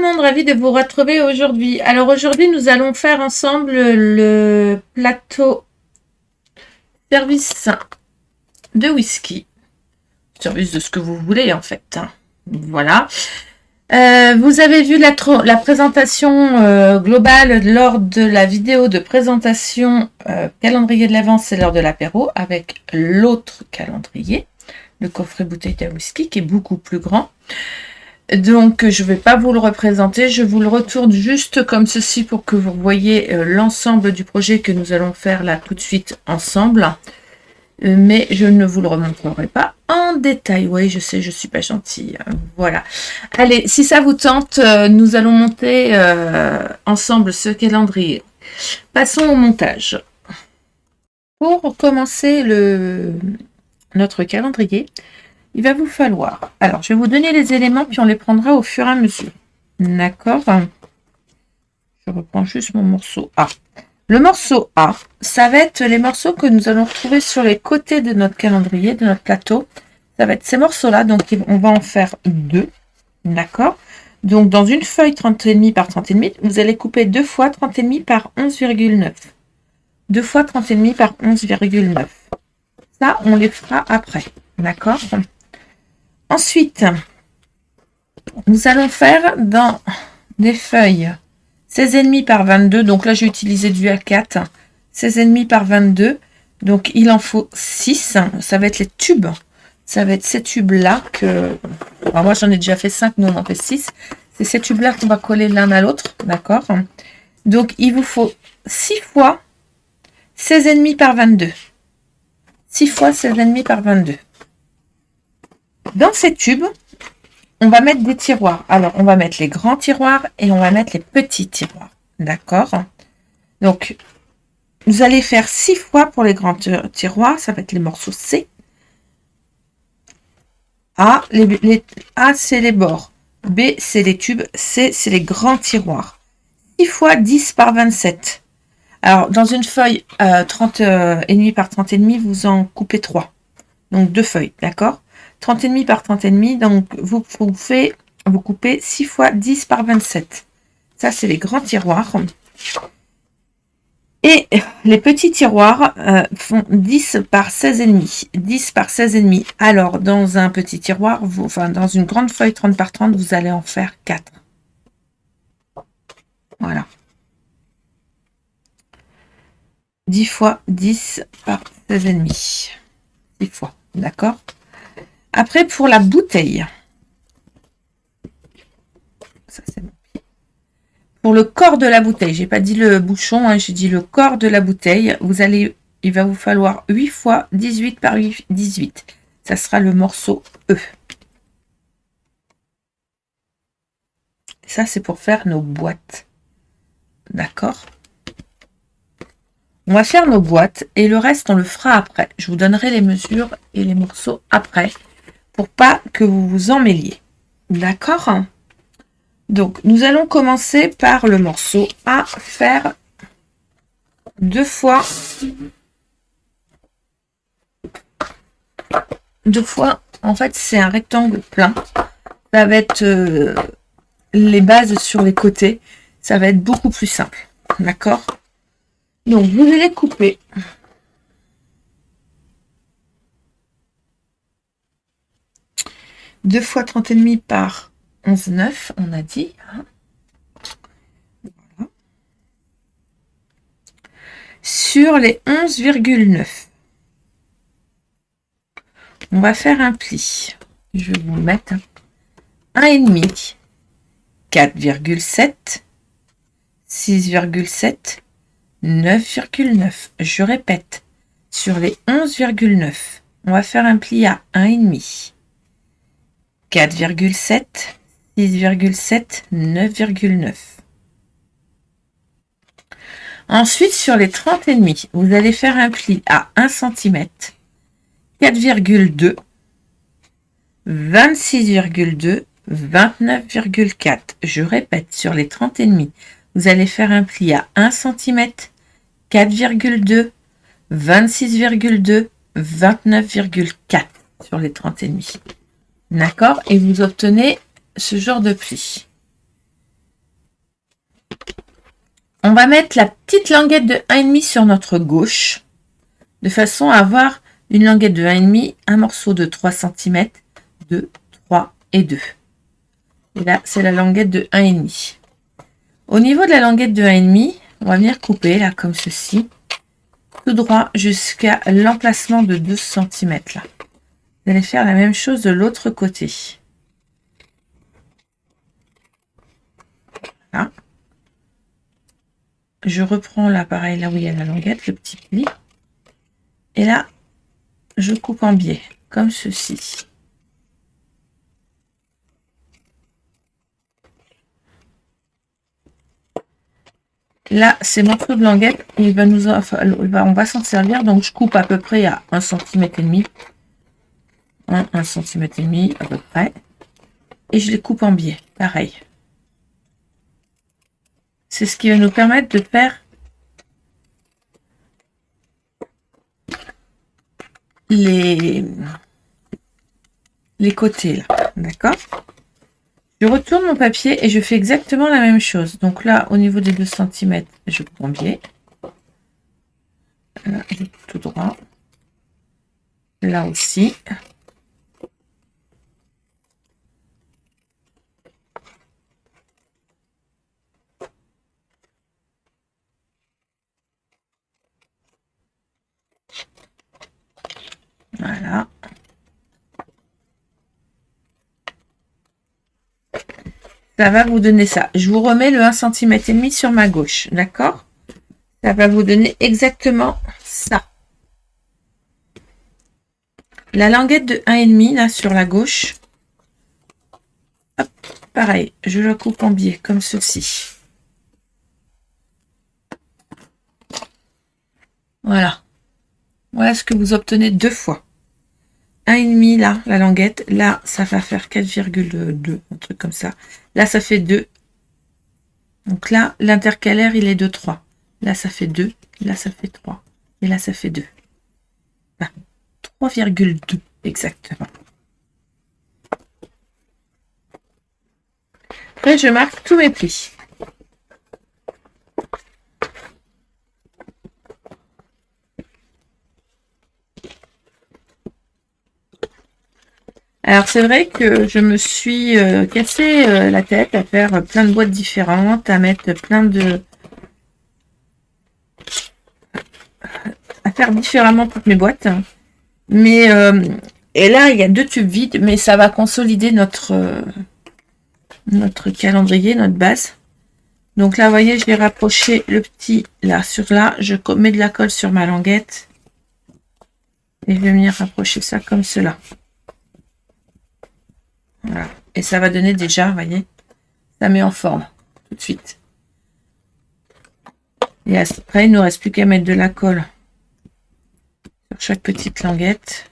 monde, ravie de vous retrouver aujourd'hui. Alors aujourd'hui, nous allons faire ensemble le plateau service de whisky. Service de ce que vous voulez en fait. Voilà. Vous avez vu la présentation globale lors de la vidéo de présentation calendrier de l'Avent, c'est l'heure de l'apéro, avec l'autre calendrier, le coffret bouteille de whisky qui est beaucoup plus grand. Donc, je ne vais pas vous le représenter, je vous le retourne juste comme ceci pour que vous voyez l'ensemble du projet que nous allons faire là tout de suite ensemble. Mais je ne vous le remontrerai pas en détail. Oui, je sais, je suis pas gentille. Voilà. Allez, si ça vous tente, nous allons monter ensemble ce calendrier. Passons au montage. Pour commencer notre calendrier, il va vous falloir... Alors, je vais vous donner les éléments, puis on les prendra au fur et à mesure. D'accord? Je reprends juste mon morceau A. Le morceau A, ça va être les morceaux que nous allons retrouver sur les côtés de notre calendrier, de notre plateau. Ça va être ces morceaux-là, donc on va en faire deux. D'accord? Donc, dans une feuille 30,5 par 30,5, vous allez couper 2 fois 30,5 par 11,9. 2 fois 30,5 par 11,9. Ça, on les fera après. D'accord? Ensuite, nous allons faire dans des feuilles 16,5 par 22. Donc là, j'ai utilisé du A4. 16,5 par 22. Donc, il en faut 6. Ça va être les tubes. Ça va être ces tubes-là que... Alors, moi, j'en ai déjà fait 5. Nous, on en fait 6. C'est ces tubes-là qu'on va coller l'un à l'autre. D'accord? Donc, il vous faut 6 fois 16,5 par 22. 6 fois 16,5 par 22. Dans ces tubes, on va mettre des tiroirs. Alors, on va mettre les grands tiroirs et on va mettre les petits tiroirs. D'accord? Donc, vous allez faire 6 fois pour les grands tiroirs. Ça va être les morceaux C. A, A c'est les bords. B, c'est les tubes. C, c'est les grands tiroirs. 6 fois 10 par 27. Alors, dans une feuille 30,5 par 30,5, vous en coupez 3. Donc, 2 feuilles. D'accord? 30,5 par 30,5, donc vous coupez 6 fois 10 par 27. Ça, c'est les grands tiroirs. Et les petits tiroirs font 10 par 16,5. 10 par 16,5. Alors, dans un petit tiroir, dans une grande feuille 30 par 30, vous allez en faire 4. Voilà. 10 fois 10 par 16,5. 10 fois. D'accord? Après, pour la bouteille, ça c'est mon pied. Pour le corps de la bouteille, j'ai pas dit le bouchon, j'ai dit le corps de la bouteille. Il va vous falloir 8 fois 18 par 18. Ça sera le morceau E. Ça, c'est pour faire nos boîtes. D'accord? On va faire nos boîtes et le reste, on le fera après. Je vous donnerai les mesures et les morceaux après, pour pas que vous vous emmêliez. D'accord? Donc, nous allons commencer par le morceau A, faire 2 fois, en fait, c'est un rectangle plein. Ça va être les bases sur les côtés. Ça va être beaucoup plus simple. D'accord? Donc, vous allez couper. Deux fois 30,5 par 11,9, on a dit. Voilà. Sur les 11,9, on va faire un pli. Je vais vous mettre 1,5, 4,7, 6,7, 9,9. Je répète, sur les 11,9, on va faire un pli à 1,5. 4,7, 6,7, 9,9. Ensuite, sur les 30,5, vous allez faire un pli à 1 cm, 4,2, 26,2, 29,4. Je répète, sur les 30,5, vous allez faire un pli à 1 cm, 4,2, 26,2, 29,4 sur les 30,5. D'accord? Et vous obtenez ce genre de pli. On va mettre la petite languette de 1,5 sur notre gauche, de façon à avoir une languette de 1,5, un morceau de 3 cm, 2, 3 et 2. Et là, c'est la languette de 1,5. Au niveau de la languette de 1,5, on va venir couper, là, comme ceci, tout droit jusqu'à l'emplacement de 2 cm, là. Vous allez faire la même chose de l'autre côté. Voilà. Je reprends là, pareil, là où il y a la languette, le petit pli. Et là, je coupe en biais, comme ceci. Là, c'est mon trou de languette. On va s'en servir. Donc, je coupe à peu près à 1,5 cm. 1 cm et demi à peu près. Et je les coupe en biais, pareil. C'est ce qui va nous permettre de faire les côtés, là. D'accord? Je retourne mon papier et je fais exactement la même chose. Donc là, au niveau des 2 cm, je coupe en biais. Là, je coupe tout droit. Là aussi. Voilà. Ça va vous donner ça. Je vous remets le 1,5 cm sur ma gauche. D'accord? Ça va vous donner exactement ça. La languette de 1,5 là sur la gauche. Hop, pareil, je la coupe en biais comme ceci. Voilà. Voilà ce que vous obtenez 2 fois. 1,5 là, la languette. Là, ça va faire 4,2, un truc comme ça. Là, ça fait 2. Donc là, l'intercalaire, il est de 3. Là, ça fait 2. Là, ça fait 3. Et là, ça fait 2. 3,2 exactement. Après, je marque tous mes plis. Alors, c'est vrai que je me suis cassé la tête à faire plein de boîtes différentes, à mettre plein de... à faire différemment toutes mes boîtes. Mais, et là, il y a 2 tubes vides, mais ça va consolider notre calendrier, notre base. Donc là, vous voyez, je vais rapprocher le petit là sur là. Je mets de la colle sur ma languette. Et je vais venir rapprocher ça comme cela. Voilà. Et ça va donner déjà, vous voyez, ça met en forme tout de suite. Et après, il ne nous reste plus qu'à mettre de la colle sur chaque petite languette.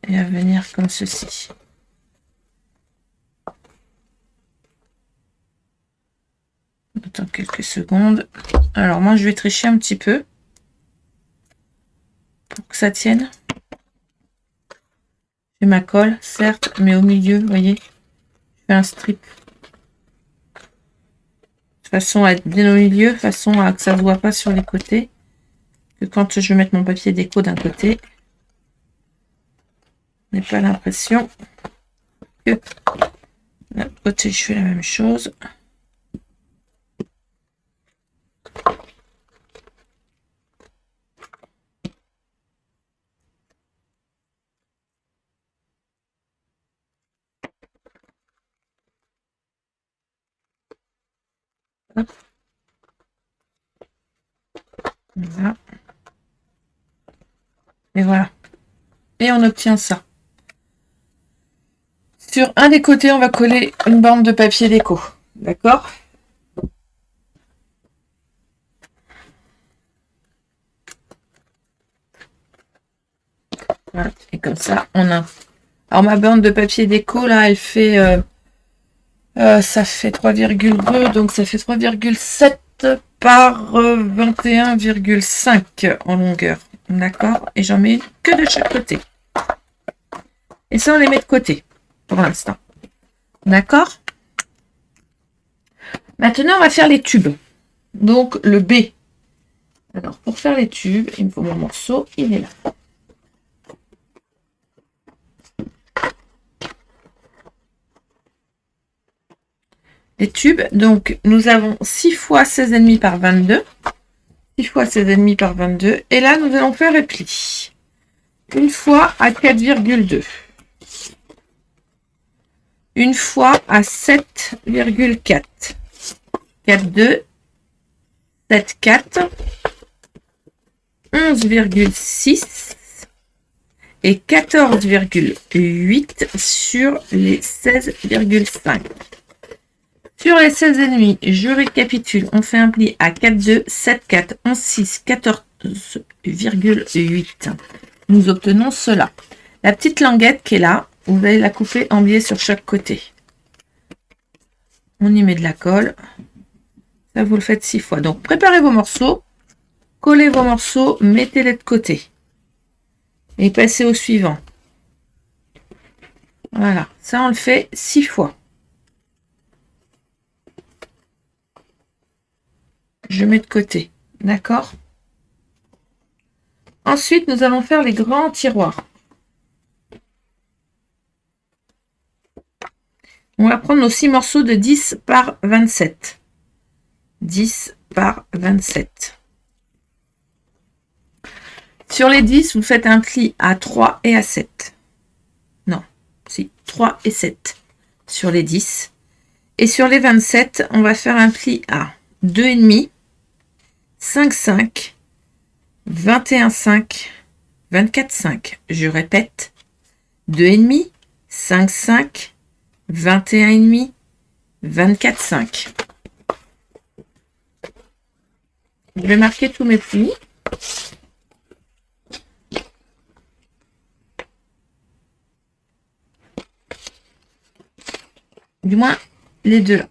Et à venir comme ceci. Attends quelques secondes. Alors moi, je vais tricher un petit peu pour que ça tienne. J'ai ma colle, certes, mais au milieu, vous voyez, je fais un strip. De façon à être bien au milieu, de façon à que ça ne se voit pas sur les côtés. Que quand je vais mettre mon papier déco d'un côté, je n'ai pas l'impression que de l'autre côté, je fais la même chose. Hop. Voilà. Et voilà. Et on obtient ça. Sur un des côtés, on va coller une bande de papier déco. D'accord? Voilà. Et comme ça, on a... Alors, ma bande de papier déco, là, elle fait... ça fait 3,2, donc ça fait 3,7 par 21,5 en longueur. D'accord? Et j'en mets que de chaque côté. Et ça, on les met de côté pour l'instant. D'accord? Maintenant, on va faire les tubes. Donc, le B. Alors, pour faire les tubes, il me faut mon morceau. Il est là. Les tubes, donc, nous avons 6 fois 16,5 par 22. 6 fois 16,5 par 22. Et là, nous allons faire repli. Une fois à 4,2. Une fois à 7,4. 4,2. 7,4. 11,6 et 14,8 sur les 16,5. Sur les 16,5, je récapitule, on fait un pli à 4,2, 7,4, 11,6, 14,8. Nous obtenons cela. La petite languette qui est là, vous allez la couper en biais sur chaque côté. On y met de la colle. Ça, vous le faites 6 fois. Donc, préparez vos morceaux, collez vos morceaux, mettez-les de côté. Et passez au suivant. Voilà, ça, on le fait 6 fois. Je mets de côté. D'accord? Ensuite, nous allons faire les grands tiroirs. On va prendre nos 6 morceaux de 10 par 27. 10 par 27. Sur les 10, vous faites un pli à 3 et à 7. Non, si, 3 et 7 sur les 10. Et sur les 27, on va faire un pli à 2,5, 5,5, 21,5, 24,5. Je répète, 2,5, 5,5, 21,5, 24,5. Je vais marquer tous mes plis. Du moins, les deux là.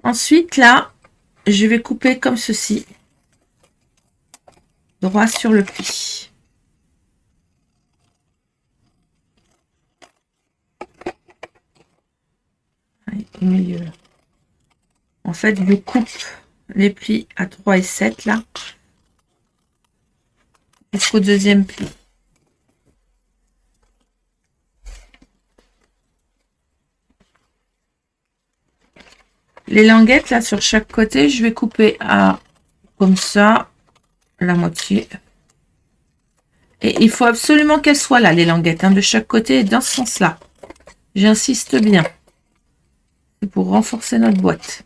Ensuite, là, je vais couper comme ceci. Droit sur le pli. Allez, au milieu là. En fait, je coupe les plis à 3 et 7 là. Jusqu'au deuxième pli. Les languettes là sur chaque côté, je vais couper à comme ça la moitié. Et il faut absolument qu'elles soient là, les languettes, hein, de chaque côté et dans ce sens-là. J'insiste bien. C'est pour renforcer notre boîte.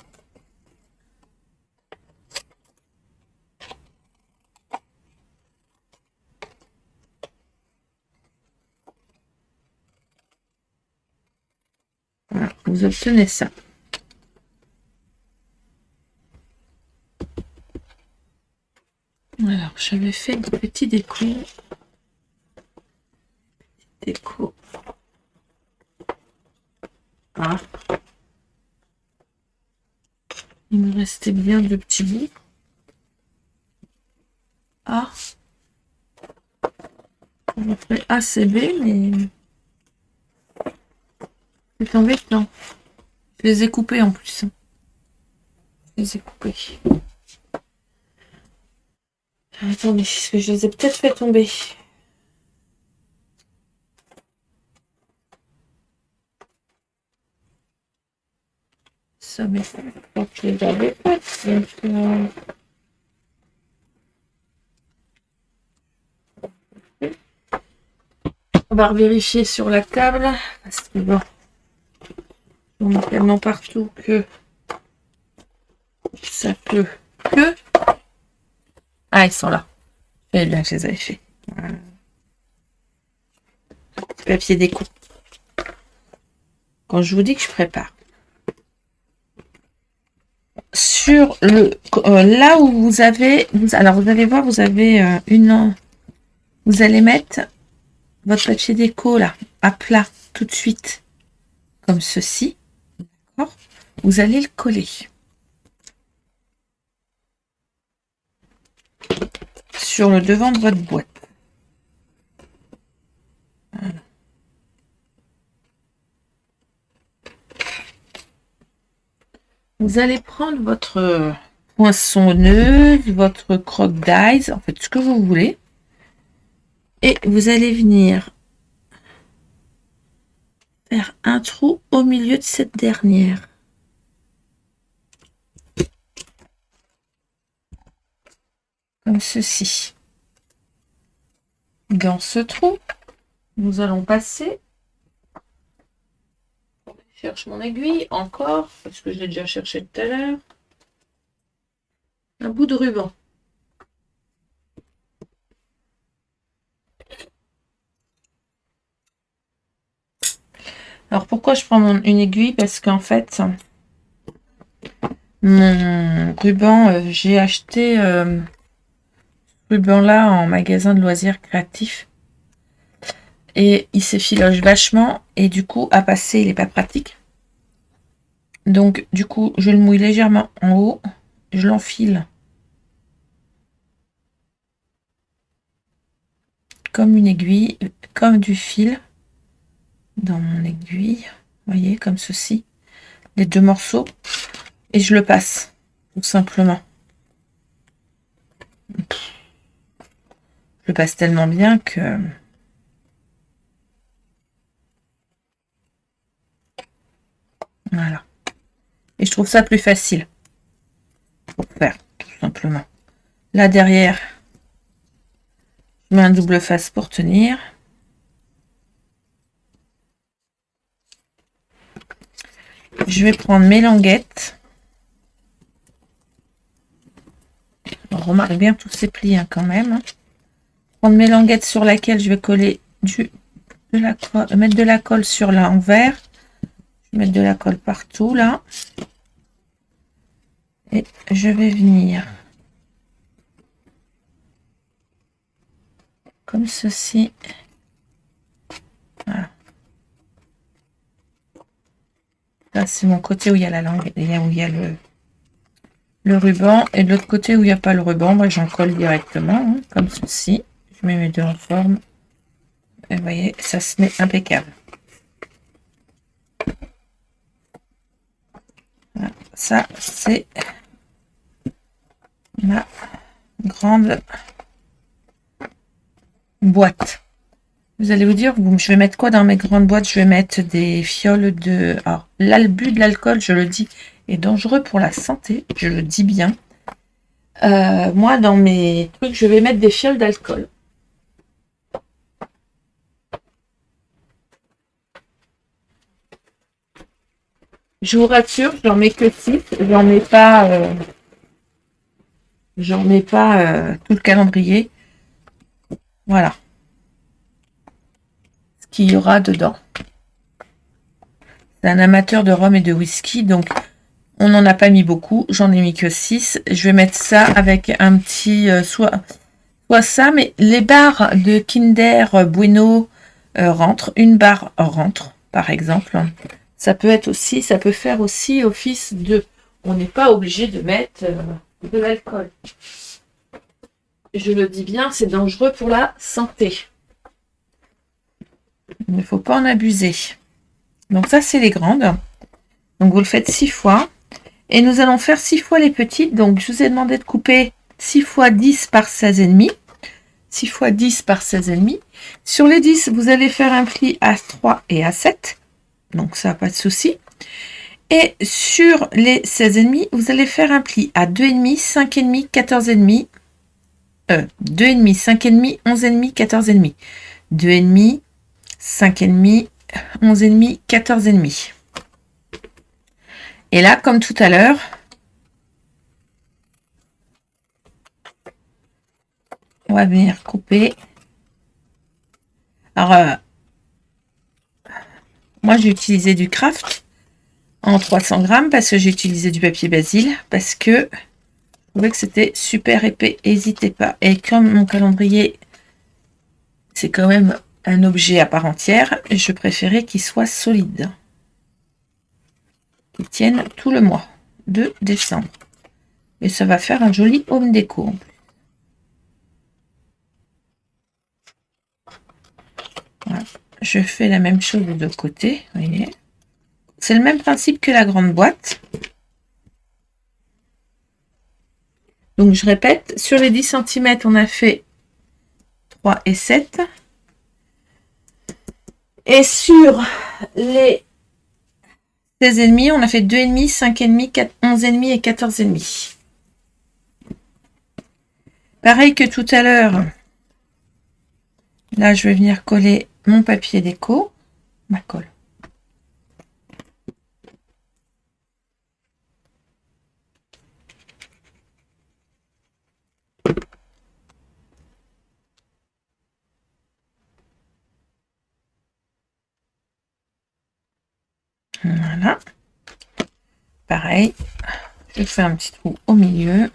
Voilà, vous obtenez ça. Alors, j'avais fait une petite déco. Déco. Ah. Il me restait bien deux petits bouts. Ah. On fait ACB, mais c'est embêtant. Je les ai coupés en plus. Je les ai coupés. Attendez, parce que je les ai peut-être fait tomber. Ça m'est pas que je les avais faites. Donc, on va vérifier sur la table. Parce que bon, on est tellement partout que ça peut que. Ah, ils sont là. Eh bien, je les avais fait. Voilà. Papier déco. Quand je vous dis que je prépare. Sur le là où vous avez, alors vous allez voir, vous avez vous allez mettre votre papier déco là à plat tout de suite, comme ceci. D'accord. Vous allez le coller sur le devant de votre boîte. Voilà. vous allez prendre votre poinçonneuse, votre croque d'ail, en fait ce que vous voulez. Et vous allez venir faire un trou au milieu de cette dernière. Comme ceci. Dans ce trou, nous allons passer. Je cherche mon aiguille encore, parce que je l'ai déjà cherché tout à l'heure. Un bout de ruban. Alors pourquoi je prends une aiguille? Parce qu'en fait, mon ruban, j'ai acheté ruban là en magasin de loisirs créatifs. Et il s'effiloche vachement. Et du coup, à passer, il n'est pas pratique. Donc, du coup, je le mouille légèrement en haut. Je l'enfile comme une aiguille, comme du fil dans mon aiguille. Vous voyez, comme ceci. Les deux morceaux. Et je le passe, tout simplement. Je le passe tellement bien que... Voilà. Et je trouve ça plus facile pour faire, tout simplement. Là, derrière, je mets un double face pour tenir. Je vais prendre mes languettes. On remarque bien tous ces plis hein, quand même. Prendre mes languettes sur laquelle je vais coller mettre de la colle sur l'envers. Je vais mettre de la colle partout là. Et je vais venir comme ceci. Voilà. Là, c'est mon côté où il y a la langue, où il y a le ruban. Et de l'autre côté où il n'y a pas le ruban, moi j'en colle directement, hein, comme ceci. Je mets mes deux en forme. Et vous voyez, ça se met impeccable. Voilà. Ça, c'est ma grande boîte. Vous allez vous dire, je vais mettre quoi dans mes grandes boîtes? Je vais mettre des fioles de... Alors, l'abus de l'alcool, je le dis, est dangereux pour la santé. Je le dis bien. Moi, dans mes trucs, je vais mettre des fioles d'alcool. Je vous rassure, j'en mets que 6. J'en mets pas... tout le calendrier. Voilà. Ce qu'il y aura dedans. C'est un amateur de rhum et de whisky, donc on n'en a pas mis beaucoup. J'en ai mis que 6. Je vais mettre ça avec un petit... soit ça, mais les barres de Kinder Bueno rentrent. Une barre rentre, par exemple. Ça peut être aussi... Ça peut faire aussi office de... On n'est pas obligé de mettre de l'alcool. Je le dis bien, c'est dangereux pour la santé. Il ne faut pas en abuser. Donc ça, c'est les grandes. Donc vous le faites 6 fois. Et nous allons faire 6 fois les petites. Donc je vous ai demandé de couper 6 fois 10 par 16,5. 6 fois 10 par 16,5. Sur les 10, vous allez faire un pli à 3 et à 7. Donc ça, pas de souci. Et sur les 16,5, vous allez faire un pli à 2,5, 5,5, 14,5. 2,5, 5,5, 11,5, 14,5. 2,5, 5,5, 11,5, 14,5. Et là, comme tout à l'heure, on va venir couper. Alors, moi, j'ai utilisé du Craft en 300 grammes parce que j'ai utilisé du papier Basile parce que je trouvais que c'était super épais. N'hésitez pas. Et comme mon calendrier, c'est quand même un objet à part entière, je préférais qu'il soit solide. Qu'il tienne tout le mois de décembre. Et ça va faire un joli home déco. Voilà. Je fais la même chose de l'autre côté. Vous voyez. C'est le même principe que la grande boîte. Donc, je répète, sur les 10 cm, on a fait 3 et 7. Et sur les 16,5, on a fait 2,5, 5,5, 11,5 et 14,5. Pareil que tout à l'heure. Là, je vais venir coller mon papier déco, ma colle. Voilà. Pareil, je fais un petit trou au milieu.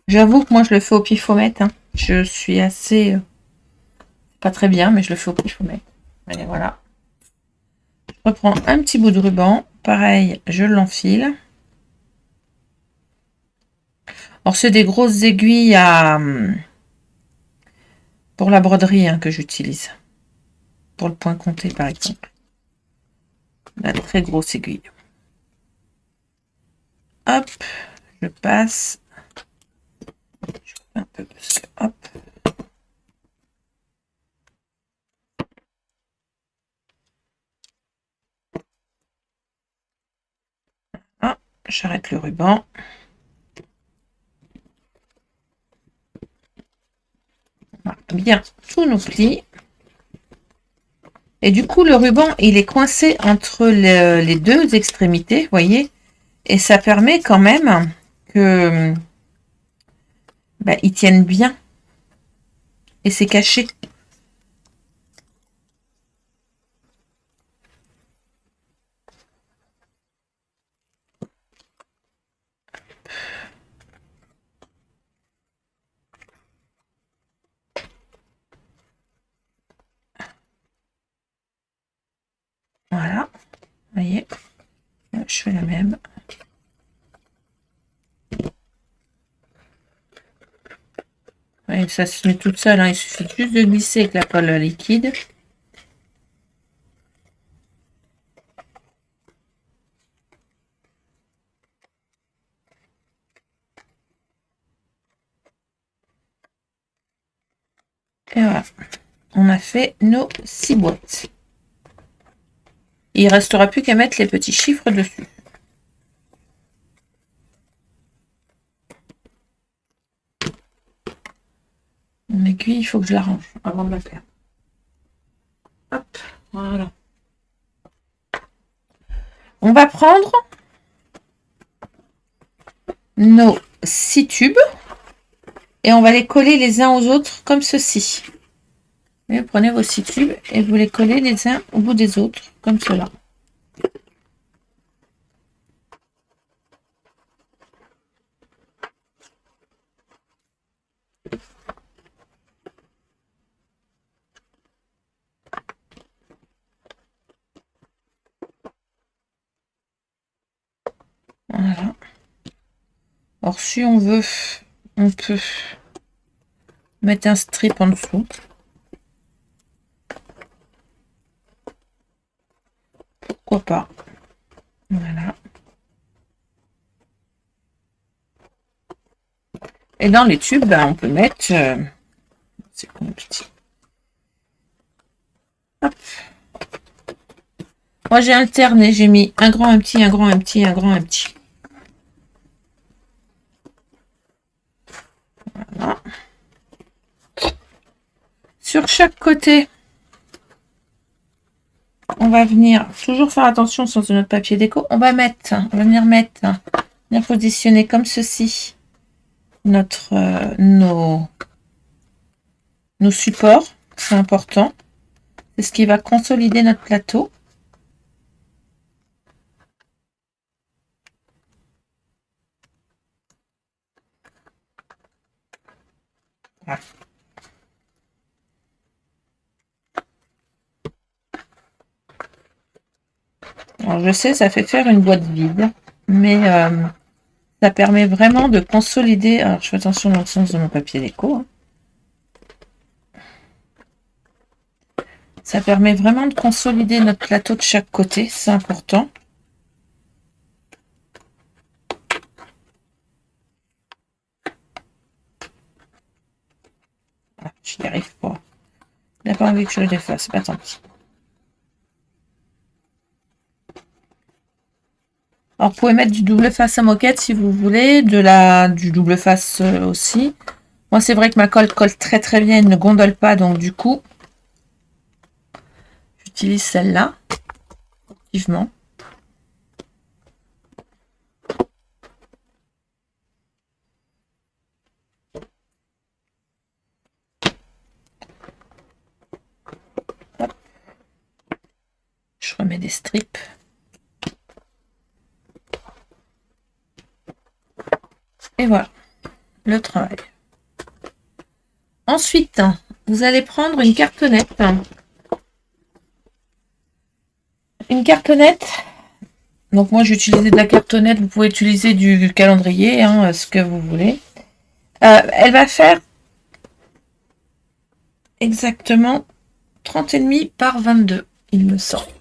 J'avoue que moi, je le fais au pifomètre. Hein. Je suis assez... pas très bien, mais je le fais au pifomètre. Allez, voilà. Je reprends un petit bout de ruban. Pareil, je l'enfile. Alors, c'est des grosses aiguilles à... pour la broderie hein, que j'utilise. Pour le point compté, par exemple. La très grosse aiguille. Hop, je passe. Je fais un peu parce que... Hop. Ah, j'arrête le ruban. On marque bien tous nos plis. Et du coup, le ruban, il est coincé entre les deux extrémités, vous voyez. Et ça permet quand même que ils tiennent bien. Et c'est caché. Voilà. Vous voyez. Je fais la même. Et ça se met toute seule. Hein. Il suffit juste de glisser avec la colle liquide. Et voilà. On a fait nos 6 boîtes. Il ne restera plus qu'à mettre les petits chiffres dessus. Mon aiguille, il faut que je la range avant de la faire. Hop, voilà. On va prendre nos 6 tubes et on va les coller les uns aux autres comme ceci. Et vous prenez vos 6 tubes et vous les collez les uns au bout des autres comme cela. Voilà. Alors si on veut, on peut mettre un strip en dessous. Pourquoi pas. Voilà. Et dans les tubes, on peut mettre... c'est petit. Hop. Moi j'ai alterné, j'ai mis un grand, un petit, un grand, un petit, un grand, un petit. Voilà. Sur chaque côté, on va venir toujours faire attention sur notre papier déco. On va venir positionner comme ceci nos supports. C'est important. C'est ce qui va consolider notre plateau. Voilà. Alors, je sais, ça fait faire une boîte vide, mais ça permet vraiment de consolider. Alors, je fais attention dans le sens de mon papier déco. Hein. Ça permet vraiment de consolider notre plateau de chaque côté, c'est important. Je n'y arrive pas. Il n'a pas envie que je le défasse. Bah, tant pis. Alors, vous pouvez mettre du double face à moquette si vous voulez, du double face aussi. Moi, c'est vrai que ma colle colle très très bien, elle ne gondole pas, donc du coup, j'utilise celle-là, effectivement. Hop. Je remets des strips. Et voilà, le travail. Ensuite, vous allez prendre une cartonnette. Une cartonnette. Donc moi, j'ai utilisé de la cartonnette. Vous pouvez utiliser du calendrier, hein, ce que vous voulez. Elle va faire exactement 30,5 par 22, il me semble.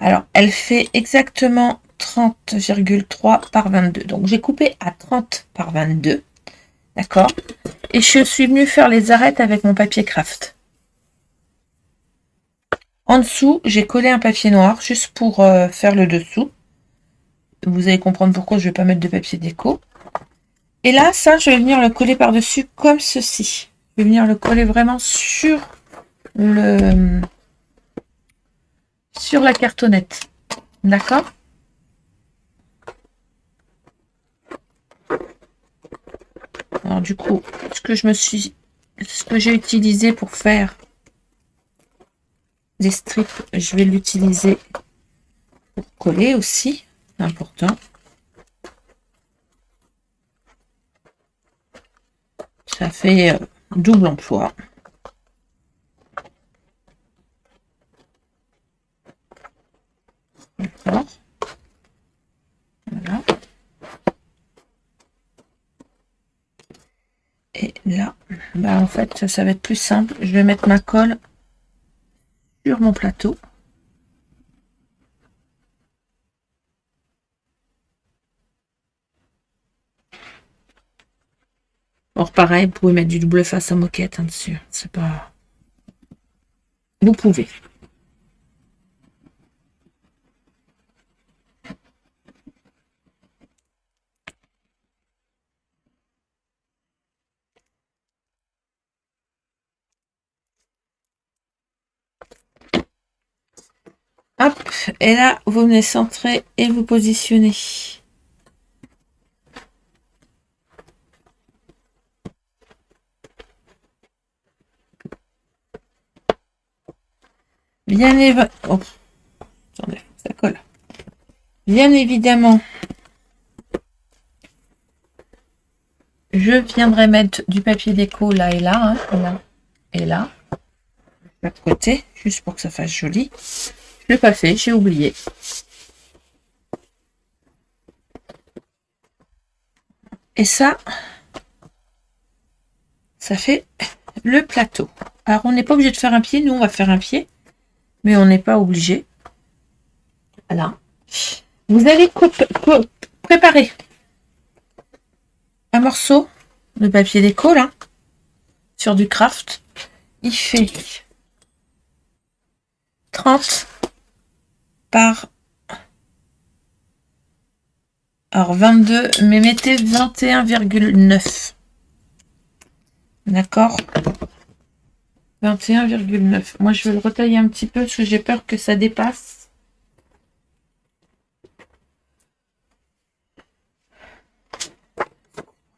Alors, elle fait exactement 30,3 par 22. Donc, j'ai coupé à 30 par 22. D'accord? Et je suis venue faire les arêtes avec mon papier craft. En dessous, j'ai collé un papier noir juste pour faire le dessous. Vous allez comprendre pourquoi je ne vais pas mettre de papier déco. Et là, ça, je vais venir le coller par-dessus comme ceci. Je vais venir le coller vraiment sur la cartonnette. D'accord? Alors du coup, ce que j'ai utilisé pour faire des strips, je vais l'utiliser pour coller aussi. C'est important. Ça fait double emploi. D'accord. Voilà. Et là, bah en fait, ça va être plus simple. Je vais mettre ma colle sur mon plateau. Or, pareil, vous pouvez mettre du double face à moquette dessus. C'est pas... Vous pouvez. Hop, et là, vous venez centrer et vous positionnez. Bien évidemment... Oh. Attendez, ça colle. Bien évidemment, je viendrai mettre du papier déco là et là, hein, là et là, de chaque côté, juste pour que ça fasse joli. Je l'ai pas fait, j'ai oublié. Et ça fait le plateau. Alors, on n'est pas obligé de faire un pied. Nous, on va faire un pied. Mais on n'est pas obligé. Voilà. Vous allez préparer un morceau de papier déco, là, sur du craft. Il fait 30 par... Alors, 22, mais mettez 21,9. D'accord? 21,9. Moi, je vais le retailler un petit peu parce que j'ai peur que ça dépasse.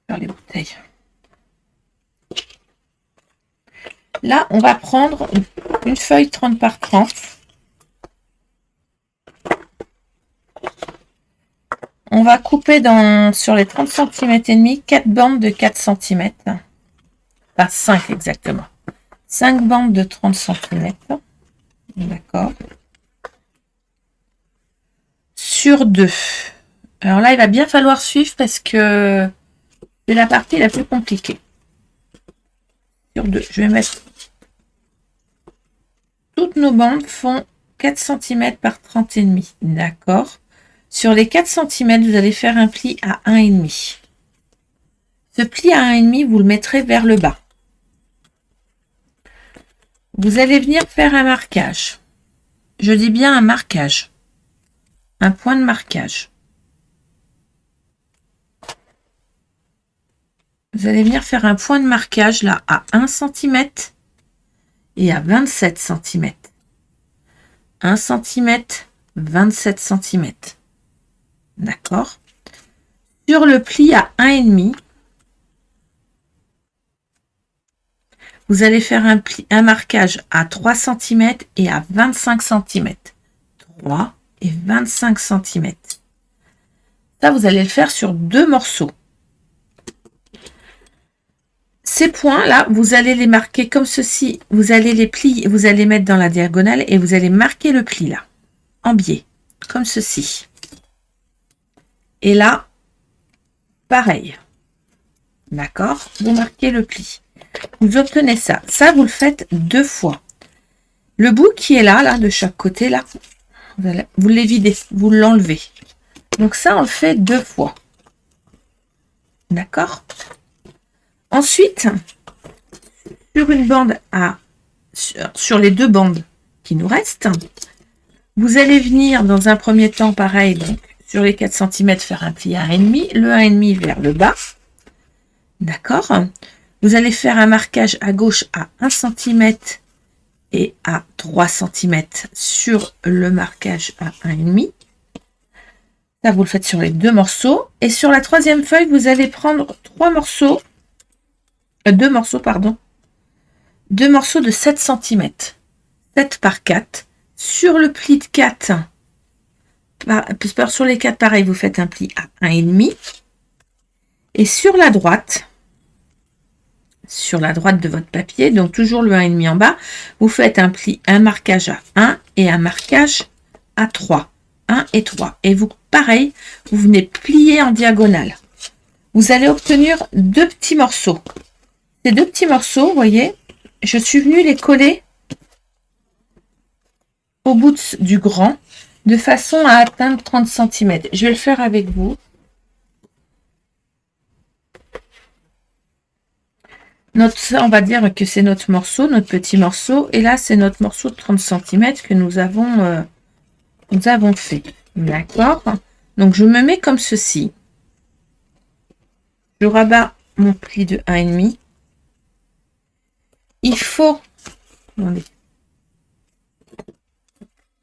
Faire les bouteilles. Là, on va prendre une feuille 30 par 30. On va couper sur les 30 cm et demi 4 bandes de 4 cm. Enfin, 5 exactement. 5 bandes de 30 cm. D'accord. Sur 2. Alors là, il va bien falloir suivre parce que c'est la partie la plus compliquée. Sur 2. Je vais mettre... Toutes nos bandes font 4 cm par 30,5. D'accord. Sur les 4 cm, vous allez faire un pli à 1,5. Ce pli à 1,5, vous le mettrez vers le bas. Vous allez venir faire un marquage. Je dis bien un marquage. Un point de marquage. Vous allez venir faire un point de marquage là à 1 cm et à 27 cm. 1 cm, 27 cm. D'accord? Sur le pli à 1,5, vous allez faire un marquage à 3 cm et à 25 cm. 3 et 25 cm. Ça, vous allez le faire sur 2 morceaux. Ces points-là, vous allez les marquer comme ceci. Vous allez les plier, vous allez mettre dans la diagonale et vous allez marquer le pli là, en biais, comme ceci. Et là, pareil. D'accord? Vous marquez le pli. Vous obtenez ça. Ça, vous le faites 2 fois. Le bout qui est là, de chaque côté, là, vous les videz, vous l'enlevez. Donc ça, on le fait 2 fois. D'accord? Ensuite, sur une bande sur les 2 bandes qui nous restent, vous allez venir dans un premier temps, pareil, donc sur les 4 cm, faire un pli à 1,5, le 1,5 vers le bas. D'accord? Vous allez faire un marquage à gauche à 1 cm et à 3 cm sur le marquage à 1,5. Ça, vous le faites sur les 2 morceaux. Et sur la 3e feuille, vous allez prendre 2 morceaux, pardon. 2 morceaux de 7 cm. 7 par 4. Sur le pli de 4, sur les 4, pareil, vous faites un pli à 1,5. Et sur la droite de votre papier, donc toujours le 1,5 en bas, vous faites un marquage à 1 et un marquage à 3. 1 et 3. Et vous, pareil, vous venez plier en diagonale. Vous allez obtenir 2 petits morceaux. Ces 2 petits morceaux, vous voyez, je suis venue les coller au bout du grand, de façon à atteindre 30 cm. Je vais le faire avec vous. Ça, on va dire que c'est notre morceau, notre petit morceau. Et là, c'est notre morceau de 30 cm que nous avons fait. D'accord? Donc, je me mets comme ceci. Je rabats mon pli de 1,5. Il faut... Attendez.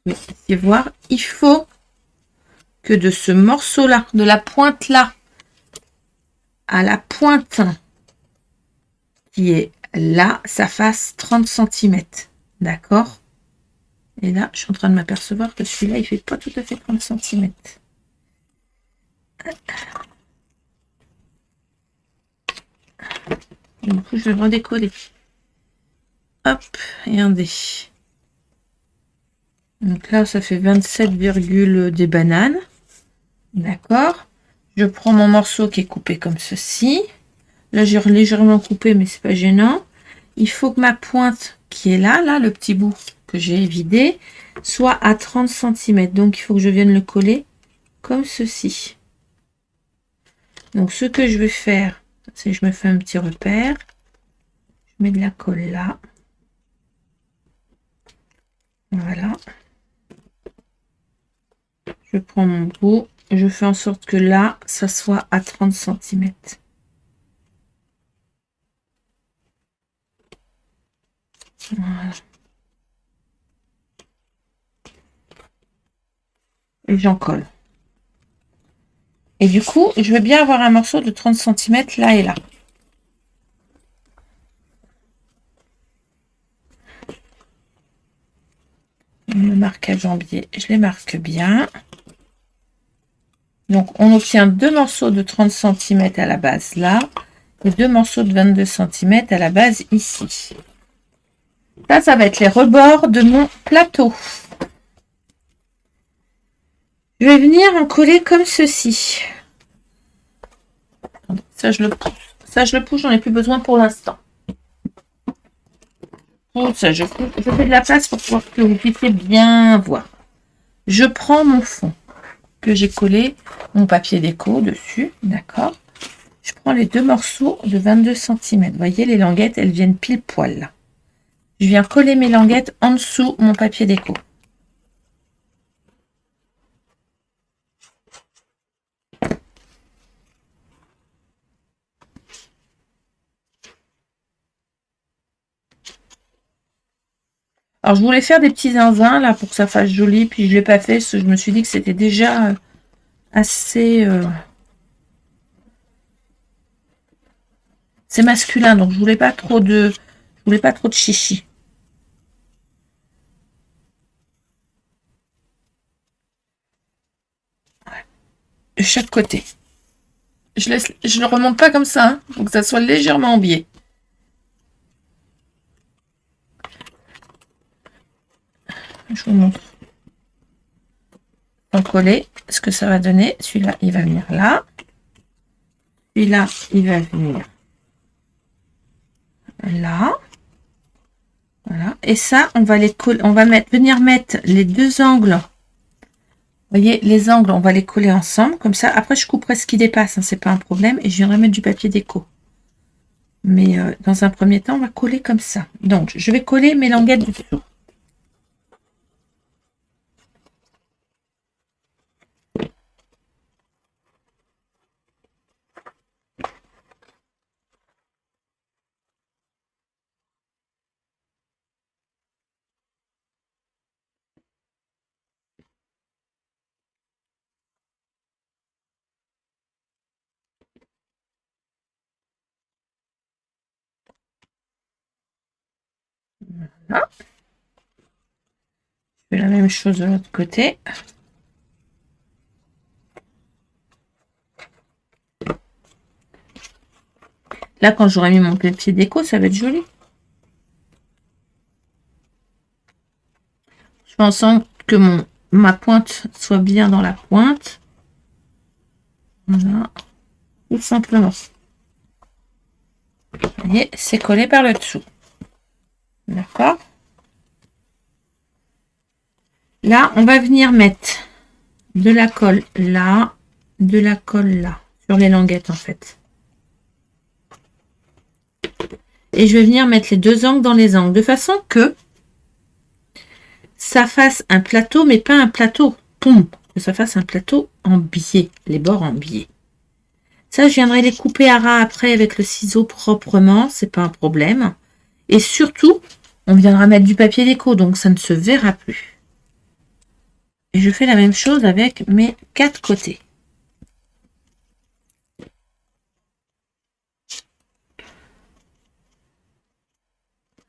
Essayez voir. Il faut que de ce morceau-là, de la pointe là, à la pointe qui est là, ça fasse 30 cm. D'accord? Et là, je suis en train de m'apercevoir que celui-là, il fait pas tout à fait 30 cm. Du coup, je vais redécoller. Hop, et un dé. Donc là, ça fait 27, des bananes. D'accord? Je prends mon morceau qui est coupé comme ceci. Là, j'ai légèrement coupé, mais c'est pas gênant. Il faut que ma pointe qui est là, le petit bout que j'ai vidé, soit à 30 cm. Donc, il faut que je vienne le coller comme ceci. Donc, ce que je vais faire, c'est que je me fais un petit repère. Je mets de la colle là. Voilà. Je prends mon bout. Je fais en sorte que là, ça soit à 30 cm. Voilà. Et j'en colle. Et du coup, je veux bien avoir un morceau de 30 cm là et là. Le marquage en biais, je les marque bien. Donc, on obtient 2 morceaux de 30 cm à la base là, et 2 morceaux de 22 cm à la base ici. Ça va être les rebords de mon plateau. Je vais venir en coller comme ceci. Ça, je le pousse. Ça, je le pousse, j'en ai plus besoin pour l'instant. Ça, je fais de la place pour pouvoir que vous puissiez bien voir. Je prends mon fond que j'ai collé mon papier déco dessus, d'accord. Je prends les 2 morceaux de 22 cm. Vous voyez, les languettes, elles viennent pile poil là. Je viens coller mes languettes en dessous mon papier déco. Alors, je voulais faire des petits zinzins là pour que ça fasse joli, puis je l'ai pas fait parce que je me suis dit que c'était déjà assez... C'est masculin, donc je voulais pas trop de... Je voulais pas trop de chichi. Ouais. De chaque côté. Je le remonte pas comme ça, hein, pour que ça soit légèrement en biais. Je vous montre. En coller, ce que ça va donner. Celui-là, il va venir là. Celui-là, il va venir là. Voilà. Et ça, on va les coller. On va venir mettre les 2 angles. Vous voyez, les angles, on va les coller ensemble, comme ça. Après, je couperai ce qui dépasse, hein, c'est pas un problème. Et je viendrai mettre du papier déco. Mais dans un premier temps, on va coller comme ça. Donc, je vais coller mes languettes dessous. Voilà. Je fais la même chose de l'autre côté. Là, quand j'aurai mis mon papier déco, ça va être joli. Je fais en sorte que ma pointe soit bien dans la pointe. Voilà. Tout simplement. Vous voyez, c'est collé par le dessous. D'accord. Là, on va venir mettre de la colle là, de la colle là, sur les languettes en fait. Et je vais venir mettre les 2 angles dans les angles, de façon que ça fasse un plateau, mais pas un plateau pom, que ça fasse un plateau en biais, les bords en biais. Ça, je viendrai les couper à ras après avec le ciseau proprement, c'est pas un problème. Et surtout, on viendra mettre du papier déco, donc ça ne se verra plus. Et je fais la même chose avec mes 4 côtés.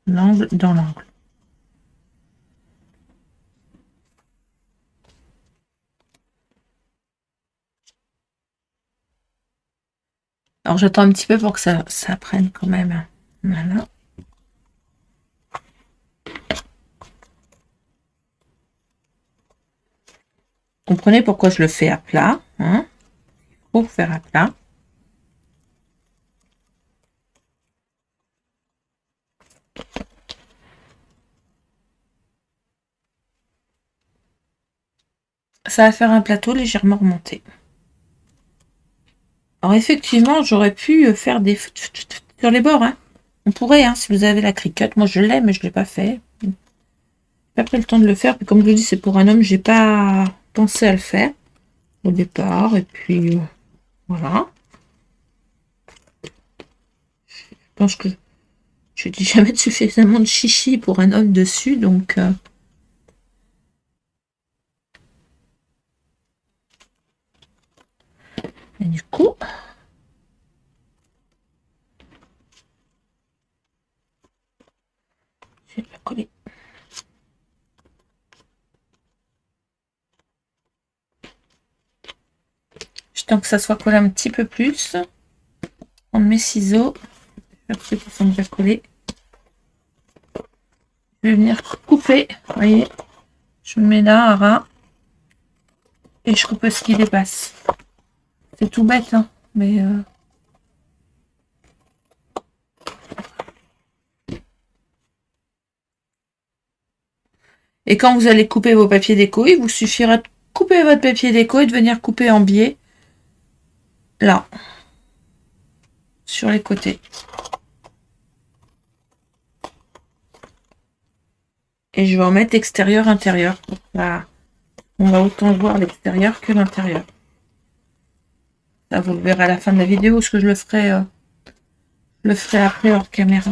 L'angle dans l'angle. Alors j'attends un petit peu pour que ça prenne quand même. Voilà. Comprenez pourquoi je le fais à plat. Hein, pour faire à plat. Ça va faire un plateau légèrement remonté. Alors effectivement, j'aurais pu faire des sur les bords. Hein. On pourrait, hein, si vous avez la cricut. Moi je l'ai, mais je ne l'ai pas fait. J'ai pas pris le temps de le faire. Puis comme je vous dis, c'est pour un homme, j'ai pas pensé à le faire au départ. Et puis voilà. Je pense que je dis jamais de suffisamment de chichi pour un homme dessus, donc et du coup, je vais la coller. Tant que ça soit collé un petit peu plus, prendre mes ciseaux, faire ceux qui sont déjà collés. Je vais venir couper, vous voyez, je me mets là à ras et je coupe ce qui dépasse. C'est tout bête, hein, mais et quand vous allez couper vos papiers déco, il vous suffira de couper votre papier déco et de venir couper en biais là. sur les côtés. Et je vais en mettre extérieur-intérieur. On va autant voir l'extérieur que l'intérieur. Ça, vous le verrez à la fin de la vidéo, parce que je le ferai après hors caméra.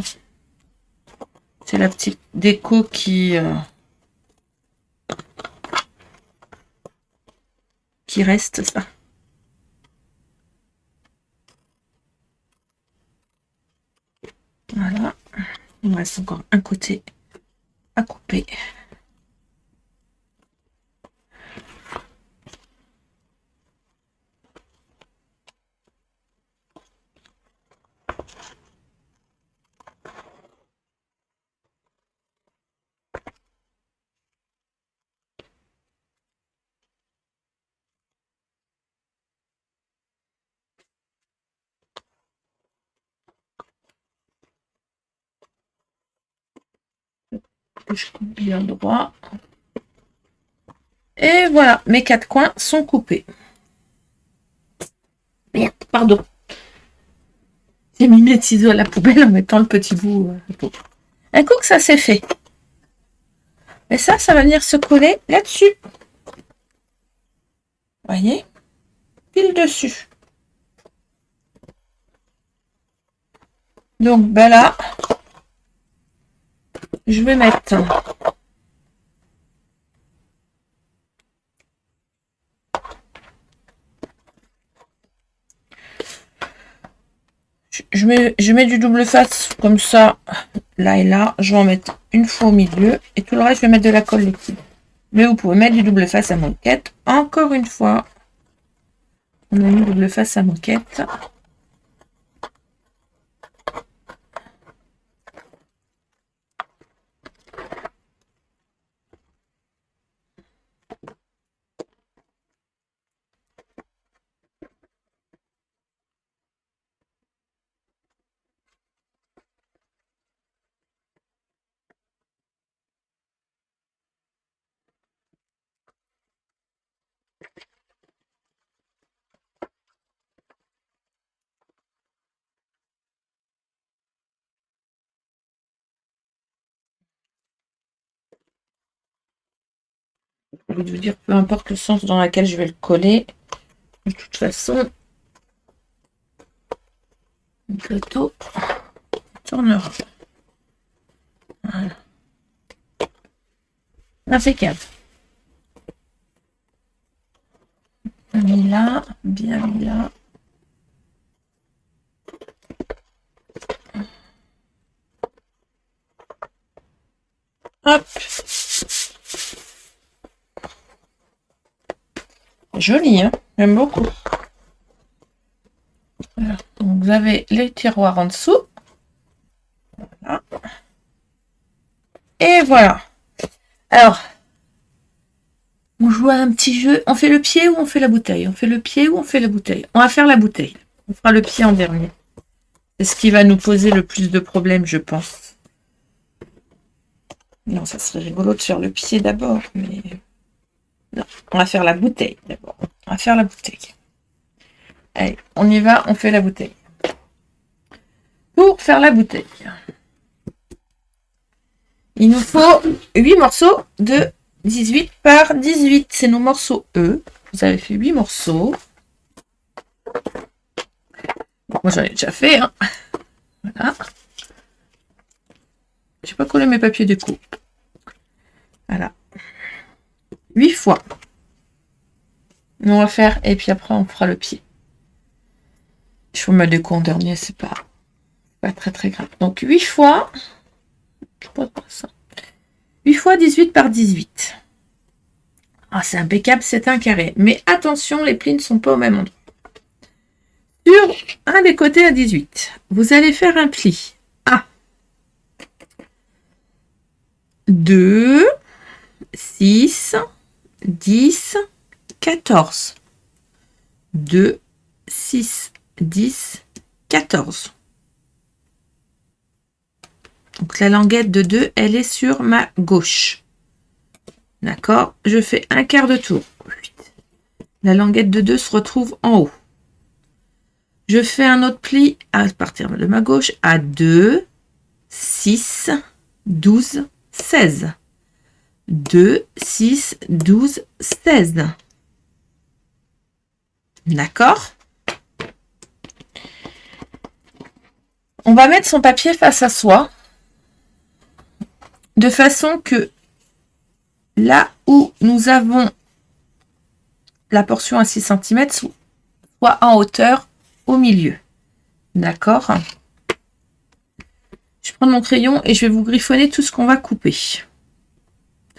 C'est la petite déco qui reste, ça. Voilà. Il me reste encore un côté à couper. Je coupe bien droit. Et voilà, mes 4 coins sont coupés. Merde, pardon. J'ai mis mes ciseaux à la poubelle en mettant le petit bout. Un coup que ça c'est fait. Et ça va venir se coller là-dessus. Voyez? Pile dessus. Donc, ben là, je vais mettre je mets du double face comme ça, là et là. Je vais en mettre une fois au milieu et tout le reste, je vais mettre de la colle liquide. Mais vous pouvez mettre du double face à moquette. Encore une fois, on a mis double face à moquette. Je vais vous dire, peu importe le sens dans lequel je vais le coller, de toute façon, le plateau tournera. Voilà. Impeccable. Bien mis là, bien mis là. Hop. Joli, hein? J'aime beaucoup. Voilà. Donc, vous avez les tiroirs en dessous. Voilà. Et voilà. Alors, on joue à un petit jeu. On fait le pied ou on fait la bouteille? On fait le pied ou on fait la bouteille? On va faire la bouteille. On fera le pied en dernier. C'est ce qui va nous poser le plus de problèmes, je pense. Non, ça serait rigolo de faire le pied d'abord, mais... Non, on va faire la bouteille d'abord. On va faire la bouteille. Allez, on y va, on fait la bouteille. Pour faire la bouteille, il nous faut 8 morceaux de 18 par 18. C'est nos morceaux E. Vous avez fait 8 morceaux. Moi, j'en ai déjà fait. Hein. Voilà. Je n'ai pas collé mes papiers déco. Voilà. 8 fois. On va faire, et puis après, on fera le pied. Je vous mets des déco en dernier, c'est pas très très grave. Donc 8 fois. Je sais pas ça. 8 fois 18 par 18. Ah, c'est impeccable, c'est un carré. Mais attention, les plis ne sont pas au même endroit. Sur un des côtés à 18, vous allez faire un pli. 1, 2, 6, 10, 14. 2, 6, 10, 14. Donc la languette de 2, elle est sur ma gauche. D'accord? Je fais un quart de tour. La languette de 2 se retrouve en haut. Je fais un autre pli à partir de ma gauche à 2, 6, 12, 16. 2, 6, 12, 16. D'accord? On va mettre son papier face à soi, de façon que là où nous avons la portion à 6 cm soit en hauteur au milieu. D'accord? Je prends mon crayon et je vais vous griffonner tout ce qu'on va couper. C'est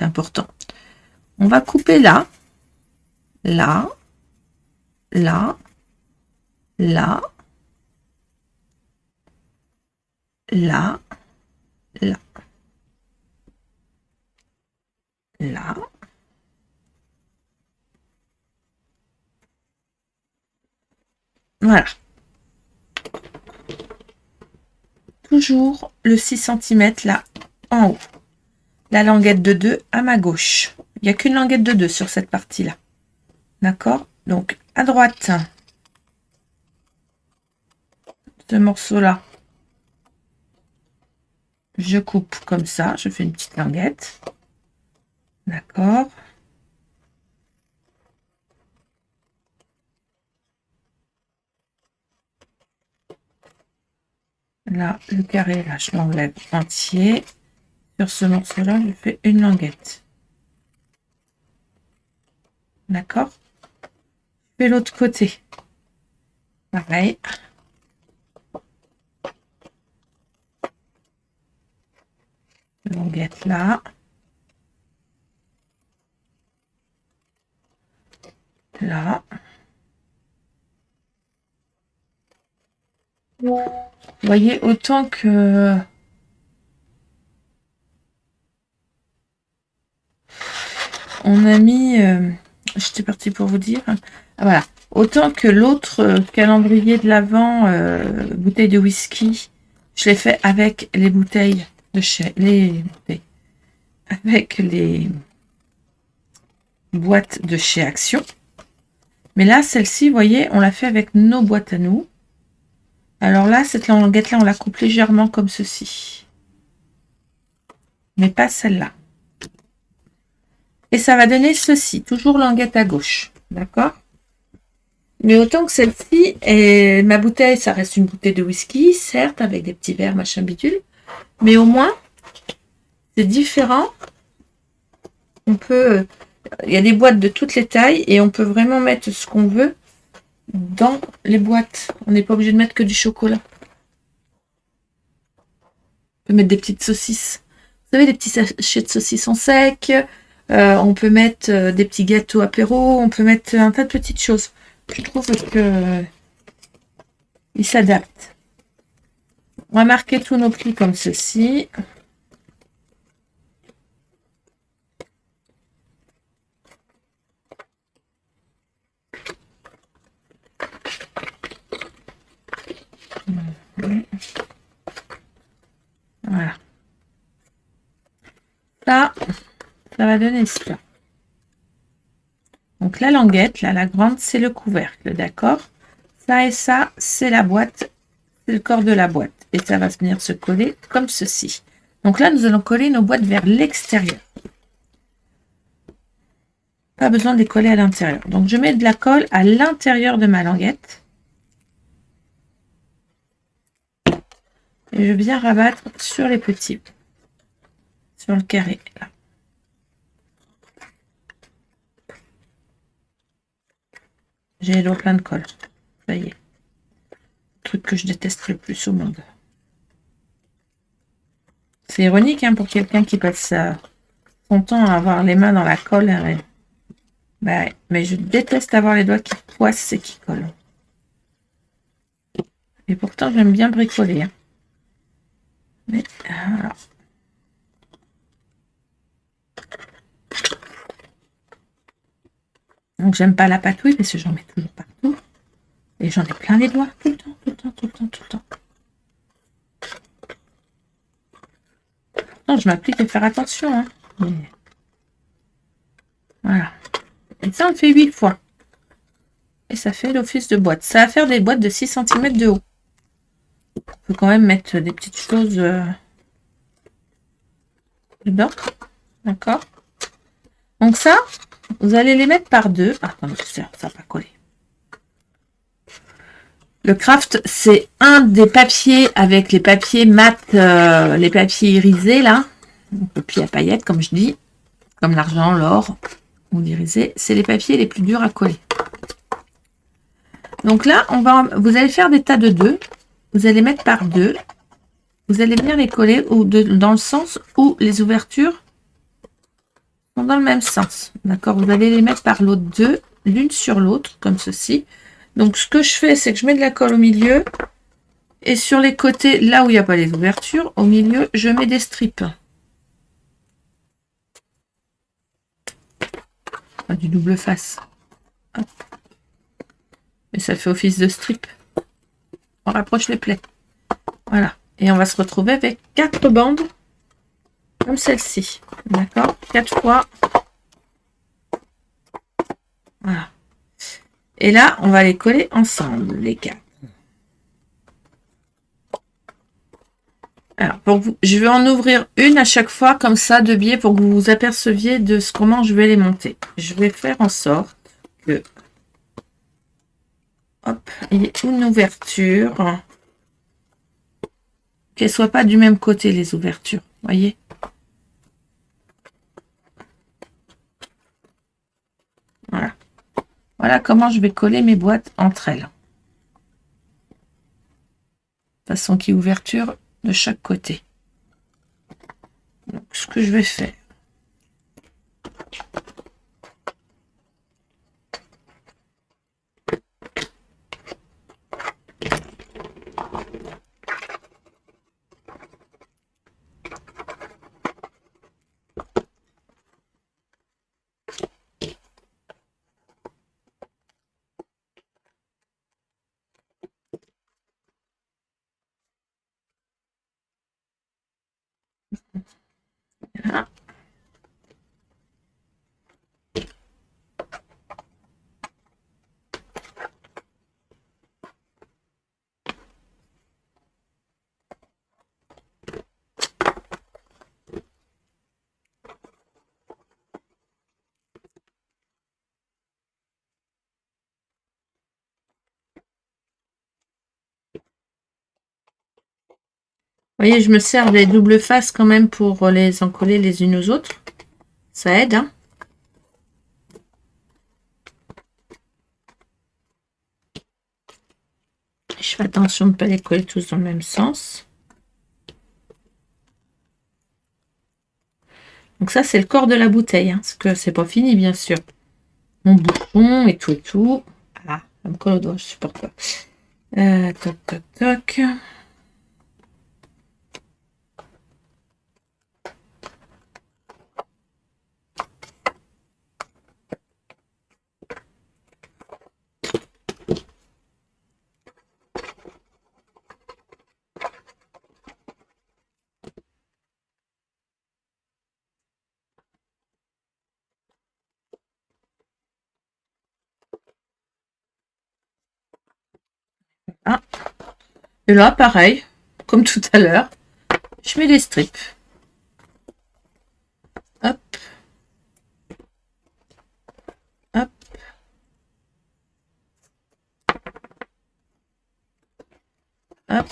important. On va couper là, là, là, là, là, là, là. Voilà. Toujours le 6 cm là, en haut. La languette de 2 à ma gauche. Il n'y a qu'une languette de 2 sur cette partie-là. D'accord? Donc, à droite, ce morceau-là, je coupe comme ça. Je fais une petite languette. D'accord? Là, le carré, là, je l'enlève entier. Sur ce morceau-là, je fais une languette. D'accord? Je fais l'autre côté. Pareil. Languette là. Là. Vous voyez, autant que on a mis, j'étais partie pour vous dire, voilà, autant que l'autre calendrier de l'Avent, bouteille de whisky, je l'ai fait avec les bouteilles de chez, avec les boîtes de chez Action. Mais là, celle-ci, vous voyez, on l'a fait avec nos boîtes à nous. Alors là, cette languette-là, on la coupe légèrement comme ceci. Mais pas celle-là. Et ça va donner ceci, toujours languette à gauche. D'accord? Mais autant que celle-ci, et ma bouteille, ça reste une bouteille de whisky, certes, avec des petits verres, machin bidule. Mais au moins, c'est différent. On peut... Il y a des boîtes de toutes les tailles et on peut vraiment mettre ce qu'on veut dans les boîtes. On n'est pas obligé de mettre que du chocolat. On peut mettre des petites saucisses. Vous savez, des petits sachets de saucisson sec. On peut mettre des petits gâteaux apéro. On peut mettre un tas de petites choses. Je trouve que il s'adapte. On va marquer tous nos plis comme ceci. Voilà. Ça va donner ça. Donc la languette, là, la grande, c'est le couvercle, d'accord? Ça et ça, c'est la boîte, c'est le corps de la boîte. Et ça va venir se coller comme ceci. Donc là, nous allons coller nos boîtes vers l'extérieur. Pas besoin de les coller à l'intérieur. Donc je mets de la colle à l'intérieur de ma languette. Et je viens rabattre sur les petits. Sur le carré, là. J'ai les doigts pleins de colle. Ça y est. Le truc que je déteste le plus au monde. C'est ironique hein, pour quelqu'un qui passe son temps à avoir les mains dans la colle. Hein, bah, mais je déteste avoir les doigts qui poissent et qui collent. Et pourtant, j'aime bien bricoler. Hein. Mais voilà. Donc, j'aime pas la patouille parce que j'en mets toujours partout. Et j'en ai plein les doigts. Tout le temps, tout le temps, tout le temps, tout le temps. Non, je m'applique à faire attention. Hein. Mais... Voilà. Et ça, on le fait 8 fois. et ça fait l'office de boîte. Ça va faire des boîtes de 6 cm de haut. On peut quand même mettre des petites choses dedans. D'accord. Donc ça, vous allez les mettre par deux. Ah, attendez, ça va pas coller. Le craft, c'est un des papiers avec les papiers mat, les papiers irisés là. Papier à paillettes, comme je dis. Comme l'argent, l'or ou l'irisé. C'est les papiers les plus durs à coller. Donc là, vous allez faire des tas de deux. Vous allez mettre par deux. Vous allez bien les coller dans le sens où les ouvertures sont dans le même sens. D'accord? Vous allez les mettre par l'autre deux, l'une sur l'autre, comme ceci. Donc, ce que je fais, c'est que je mets de la colle au milieu. Et sur les côtés, là où il n'y a pas les ouvertures, au milieu, je mets des strips. Enfin, du double face. Hop. Et ça fait office de strip. On rapproche les plaies. Voilà. Et on va se retrouver avec 4 bandes comme celle-ci. D'accord? 4 fois. Voilà. Et là, on va les coller ensemble, les 4. Alors, je vais en ouvrir une à chaque fois, comme ça, de biais, pour que vous vous aperceviez de comment je vais les monter. Je vais faire en sorte que, hop, il y ait une ouverture. Qu'elles ne soient pas du même côté, les ouvertures. Voyez? Voilà. Voilà comment je vais coller mes boîtes entre elles. De façon qu'il y ait ouverture de chaque côté. Donc, ce que je vais faire. Voilà. Vous voyez, je me sers des doubles faces quand même pour les en coller les unes aux autres. Ça aide, hein. Je fais attention de ne pas les coller tous dans le même sens. Donc ça, c'est le corps de la bouteille, hein, parce que c'est pas fini, bien sûr. Mon bouchon et tout et tout. Ah, ça me colle au doigt, je supporte pas. Toc, toc, toc. Ah. Et là, pareil, comme tout à l'heure, je mets des strips. Hop. Hop. Hop.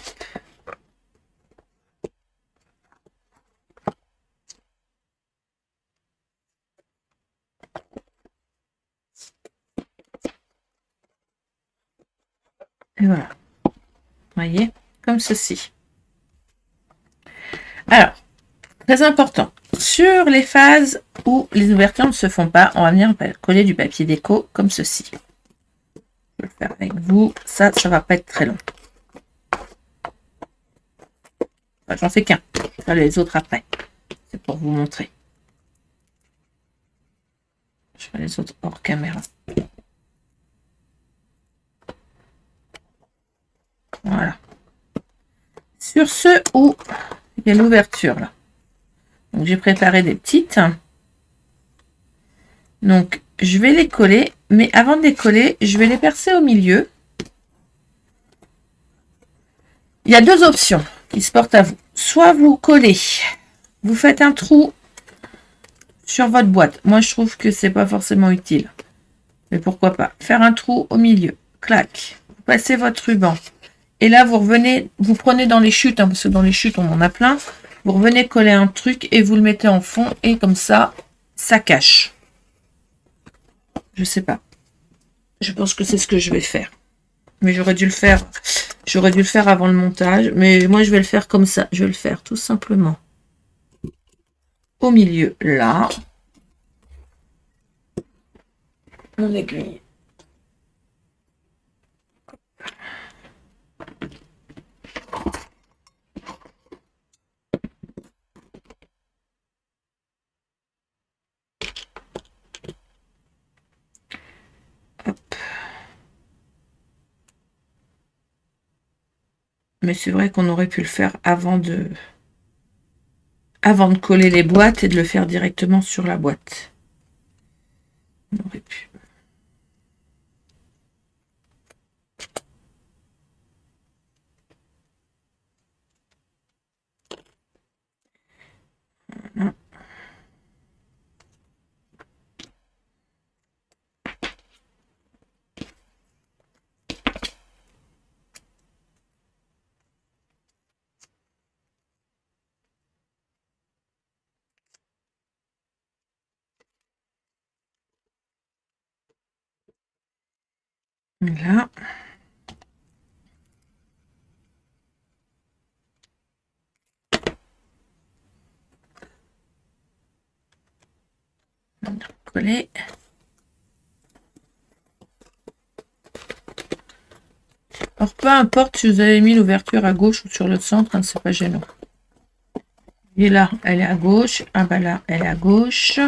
Et voilà. Vous voyez, comme ceci. Alors, très important, sur les phases où les ouvertures ne se font pas, on va venir coller du papier déco comme ceci. Je vais le faire avec vous. Ça va pas être très long. Enfin, j'en fais qu'un. Je vais faire les autres après. C'est pour vous montrer. Je fais les autres hors caméra. Voilà. Sur ceux où il y a l'ouverture là. Donc j'ai préparé des petites. Donc je vais les coller, mais avant de les coller, je vais les percer au milieu. Il y a deux options qui se portent à vous. Soit vous collez, vous faites un trou sur votre boîte. Moi, je trouve que c'est pas forcément utile. Mais pourquoi pas. Faire un trou au milieu. Clac. Vous passez votre ruban. Et là, vous revenez, vous prenez dans les chutes, hein, parce que dans les chutes, on en a plein. Vous revenez coller un truc et vous le mettez en fond. Et comme ça, ça cache. Je sais pas. Je pense que c'est ce que je vais faire. Mais j'aurais dû le faire. J'aurais dû le faire avant le montage. Mais moi, je vais le faire comme ça. Je vais le faire tout simplement au milieu, là. Mon aiguille. Hop. Mais c'est vrai qu'on aurait pu le faire avant de coller les boîtes et de le faire directement sur la boîte. On aurait pu. Voilà. Là. On va coller. Alors, peu importe si vous avez mis l'ouverture à gauche ou sur le centre, hein, c'est pas gênant. Et là, elle est à gauche. Ah bah là, elle est à gauche.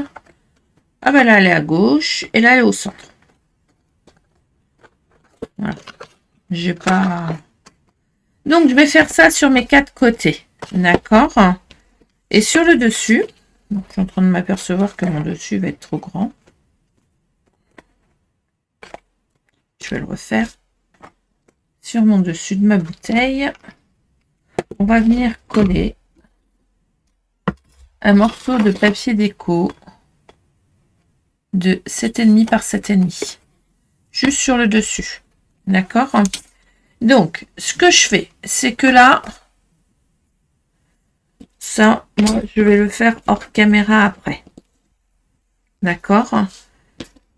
Ah bah là, elle est à gauche. Et là, elle est au centre. Voilà. J'ai pas... Donc, je vais faire ça sur mes quatre côtés. D'accord. Et sur le dessus, donc, je suis en train de m'apercevoir que mon dessus va être trop grand. Je vais le refaire. Sur mon dessus de ma bouteille, on va venir coller un morceau de papier déco de 7,5 par 7,5. Juste sur le dessus. D'accord? Donc, ce que je fais, c'est que là, ça, moi, je vais le faire hors caméra après. D'accord?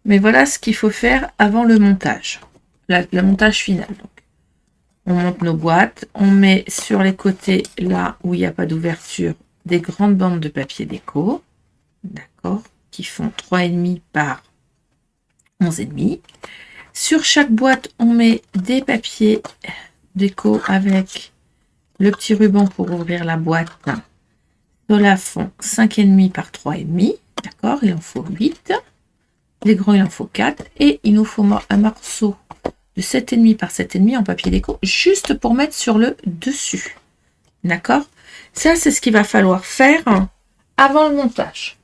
Mais voilà ce qu'il faut faire avant le montage. Le montage final. Donc, on monte nos boîtes. On met sur les côtés, là où il n'y a pas d'ouverture, des grandes bandes de papier déco. D'accord? Qui font 3,5 par 11,5. Sur chaque boîte, on met des papiers déco avec le petit ruban pour ouvrir la boîte. Ceux-là font 5,5 par 3,5. D'accord? Il en faut 8. Les grands, il en faut 4. Et il nous faut un morceau de 7,5 par 7,5 en papier déco, juste pour mettre sur le dessus. D'accord? Ça, c'est ce qu'il va falloir faire avant le montage.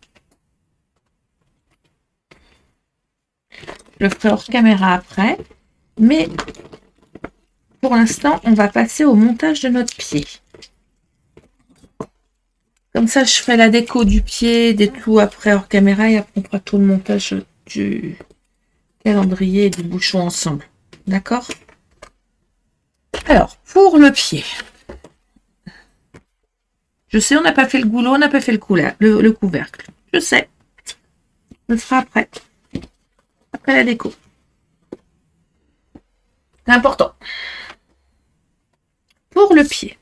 Je le ferai hors caméra après. Mais pour l'instant, on va passer au montage de notre pied. Comme ça, je ferai la déco du pied, des tout après hors caméra et après on fera tout le montage du calendrier et du bouchon ensemble. D'accord? Alors, pour le pied. Je sais, on n'a pas fait le goulot, on n'a pas fait le couvercle. Je sais. On le fera après. Après la déco. C'est important. Pour le pied,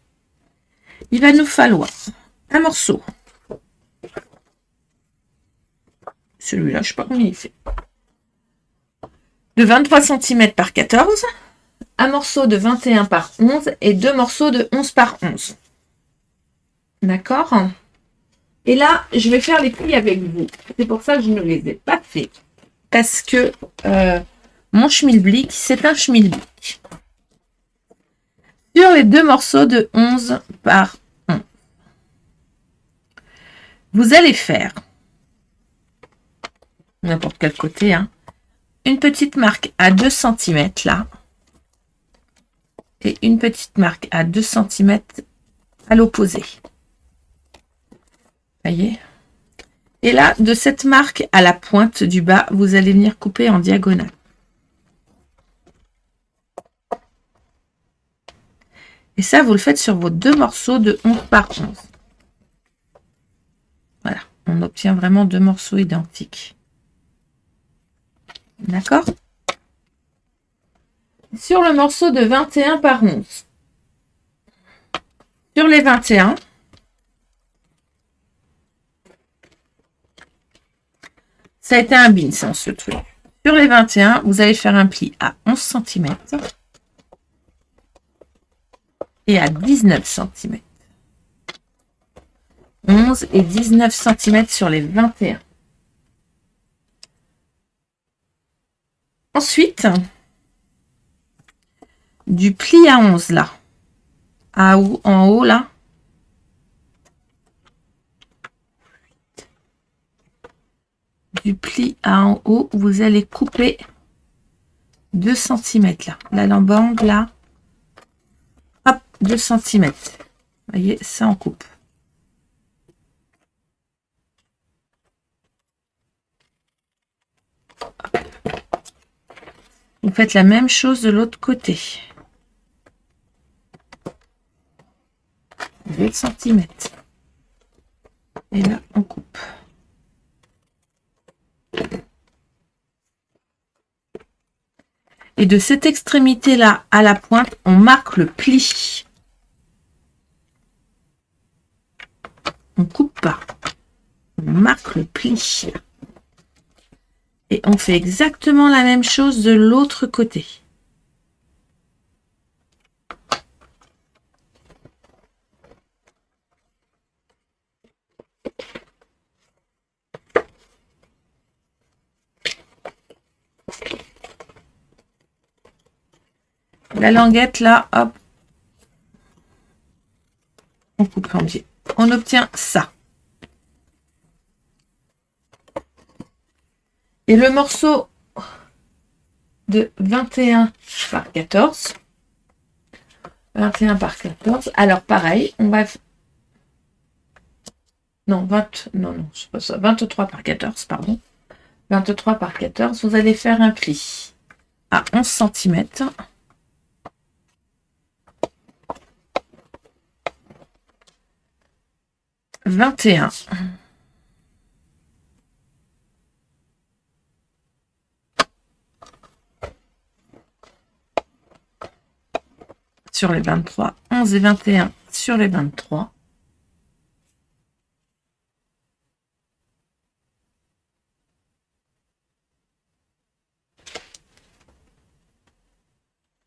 il va nous falloir un morceau. Celui-là, je ne sais pas combien il fait. De 23 cm par 14. Un morceau de 21 par 11 et deux morceaux de 11 par 11. D'accord? Et là, je vais faire les plis avec vous. C'est pour ça que je ne les ai pas fait. Parce que mon schmilblick, c'est un schmilblick. Sur les deux morceaux de 11 par 11. Vous allez faire, n'importe quel côté, hein, une petite marque à 2 cm là. Et une petite marque à 2 cm à l'opposé. Voyez. Et là, de cette marque à la pointe du bas, vous allez venir couper en diagonale. Et ça, vous le faites sur vos 2 morceaux de 11 par 11. Voilà, on obtient vraiment 2 morceaux identiques. D'accord? Sur le morceau de 21 par 11. Sur les 21, ça a été un bin, ce truc. Sur les 21, vous allez faire un pli à 11 cm et à 19 cm. 11 et 19 cm sur les 21. Ensuite, du pli à 11 là, en haut là, du pli à en haut, vous allez couper 2 cm là, la lambangue là, hop, 2 cm. Vous voyez, ça en coupe. Vous faites la même chose de l'autre côté. 2 cm. Et là, on coupe. Et de cette extrémité-là à la pointe, on marque le pli. On coupe pas. On marque le pli. Et on fait exactement la même chose de l'autre côté. La languette là, hop, on coupe en biais. On obtient ça. Et le morceau de 21 par 14. 21 par 14. Alors pareil, on va... Non, 20... Non, c'est pas ça. 23 par 14, pardon. 23 par 14, vous allez faire un pli à 11 cm. « 21. Sur les 23, 11 et 21 sur les 23.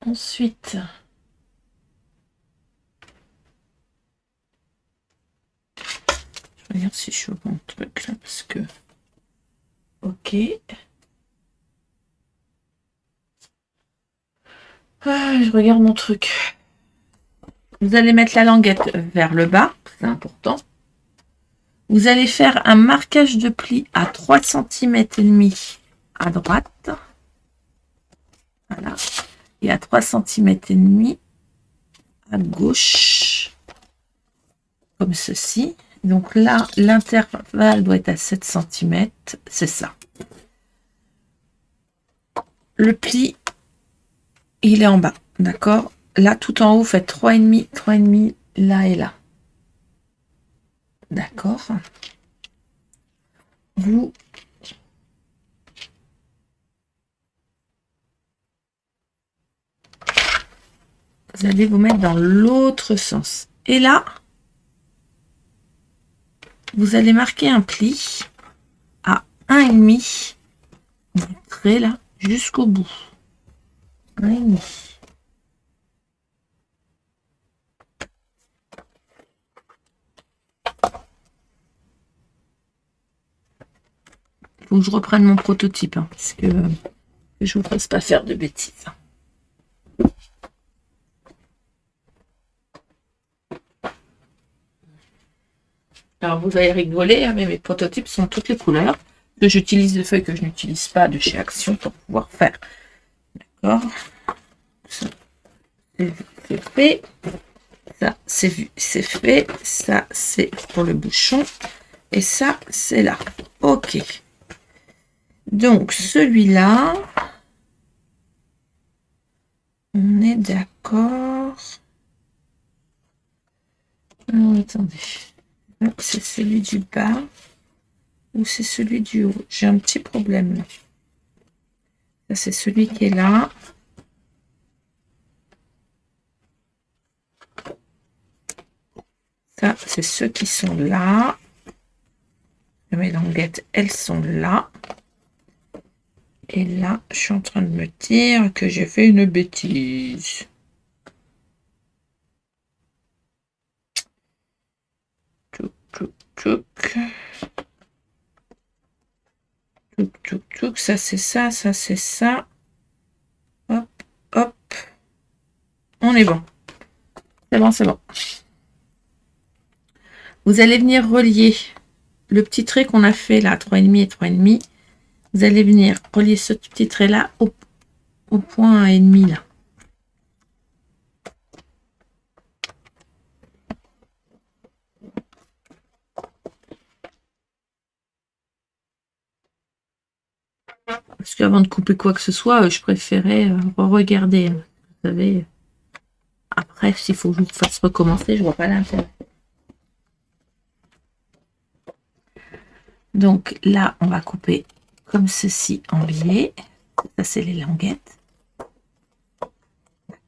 Ensuite, je regarde si je suis au bon truc là, parce que... Ok. Ah, je regarde mon truc. Vous allez mettre la languette vers le bas, c'est important. Vous allez faire un marquage de pli à 3 cm et demi à droite. Voilà. Et à 3 cm et demi à gauche. Comme ceci. Donc là, l'intervalle doit être à 7 cm. C'est ça. Le pli, il est en bas. D'accord? Là, tout en haut, faites 3,5, 3,5, là et là. D'accord? Vous allez vous mettre dans l'autre sens. Et là, vous allez marquer un pli à 1,5 du trait là jusqu'au bout. 1,5. Faut que je reprenne mon prototype, hein, parce que je ne vous fasse pas faire de bêtises. Alors vous allez rigoler, hein, mais mes prototypes sont toutes les couleurs. J'utilise des feuilles que je n'utilise pas de chez Action pour pouvoir faire. D'accord. Ça, c'est fait. Ça, c'est vu, c'est fait. Ça, c'est pour le bouchon. Et ça, c'est là. Ok. Donc, celui-là, on est d'accord. Attendez. C'est celui du bas ou c'est celui du haut? J'ai un petit problème là. Ça, c'est celui qui est là. Ça, c'est ceux qui sont là. Mes languettes, elles sont là. Et là, je suis en train de me dire que j'ai fait une bêtise. Touc, touc, touc. Touc, touc, touc. Ça, c'est ça. Ça, c'est ça. Hop, hop. On est bon. C'est bon, c'est bon. Vous allez venir relier le petit trait qu'on a fait là, 3,5 et 3,5. Vous allez venir relier ce petit trait là au point 1,5 là. Parce qu'avant de couper quoi que ce soit, je préférais regarder. Vous savez, après, s'il faut que je vous fasse recommencer, je vois pas l'intérêt. Donc là, on va couper comme ceci en biais. Ça, c'est les languettes.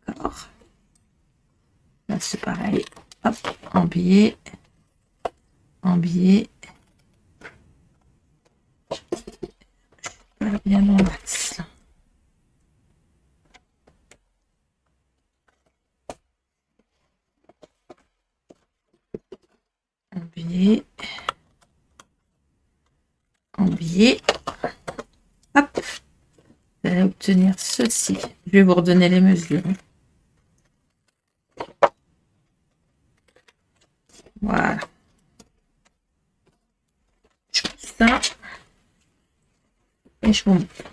D'accord. Là, c'est pareil. Hop, en biais. En biais. Voilà, bien en max, là. En biais. En biais. Hop. Vous allez obtenir ceci. Je vais vous redonner les mesures. Voilà. Je pousse ça. Et je vous montre.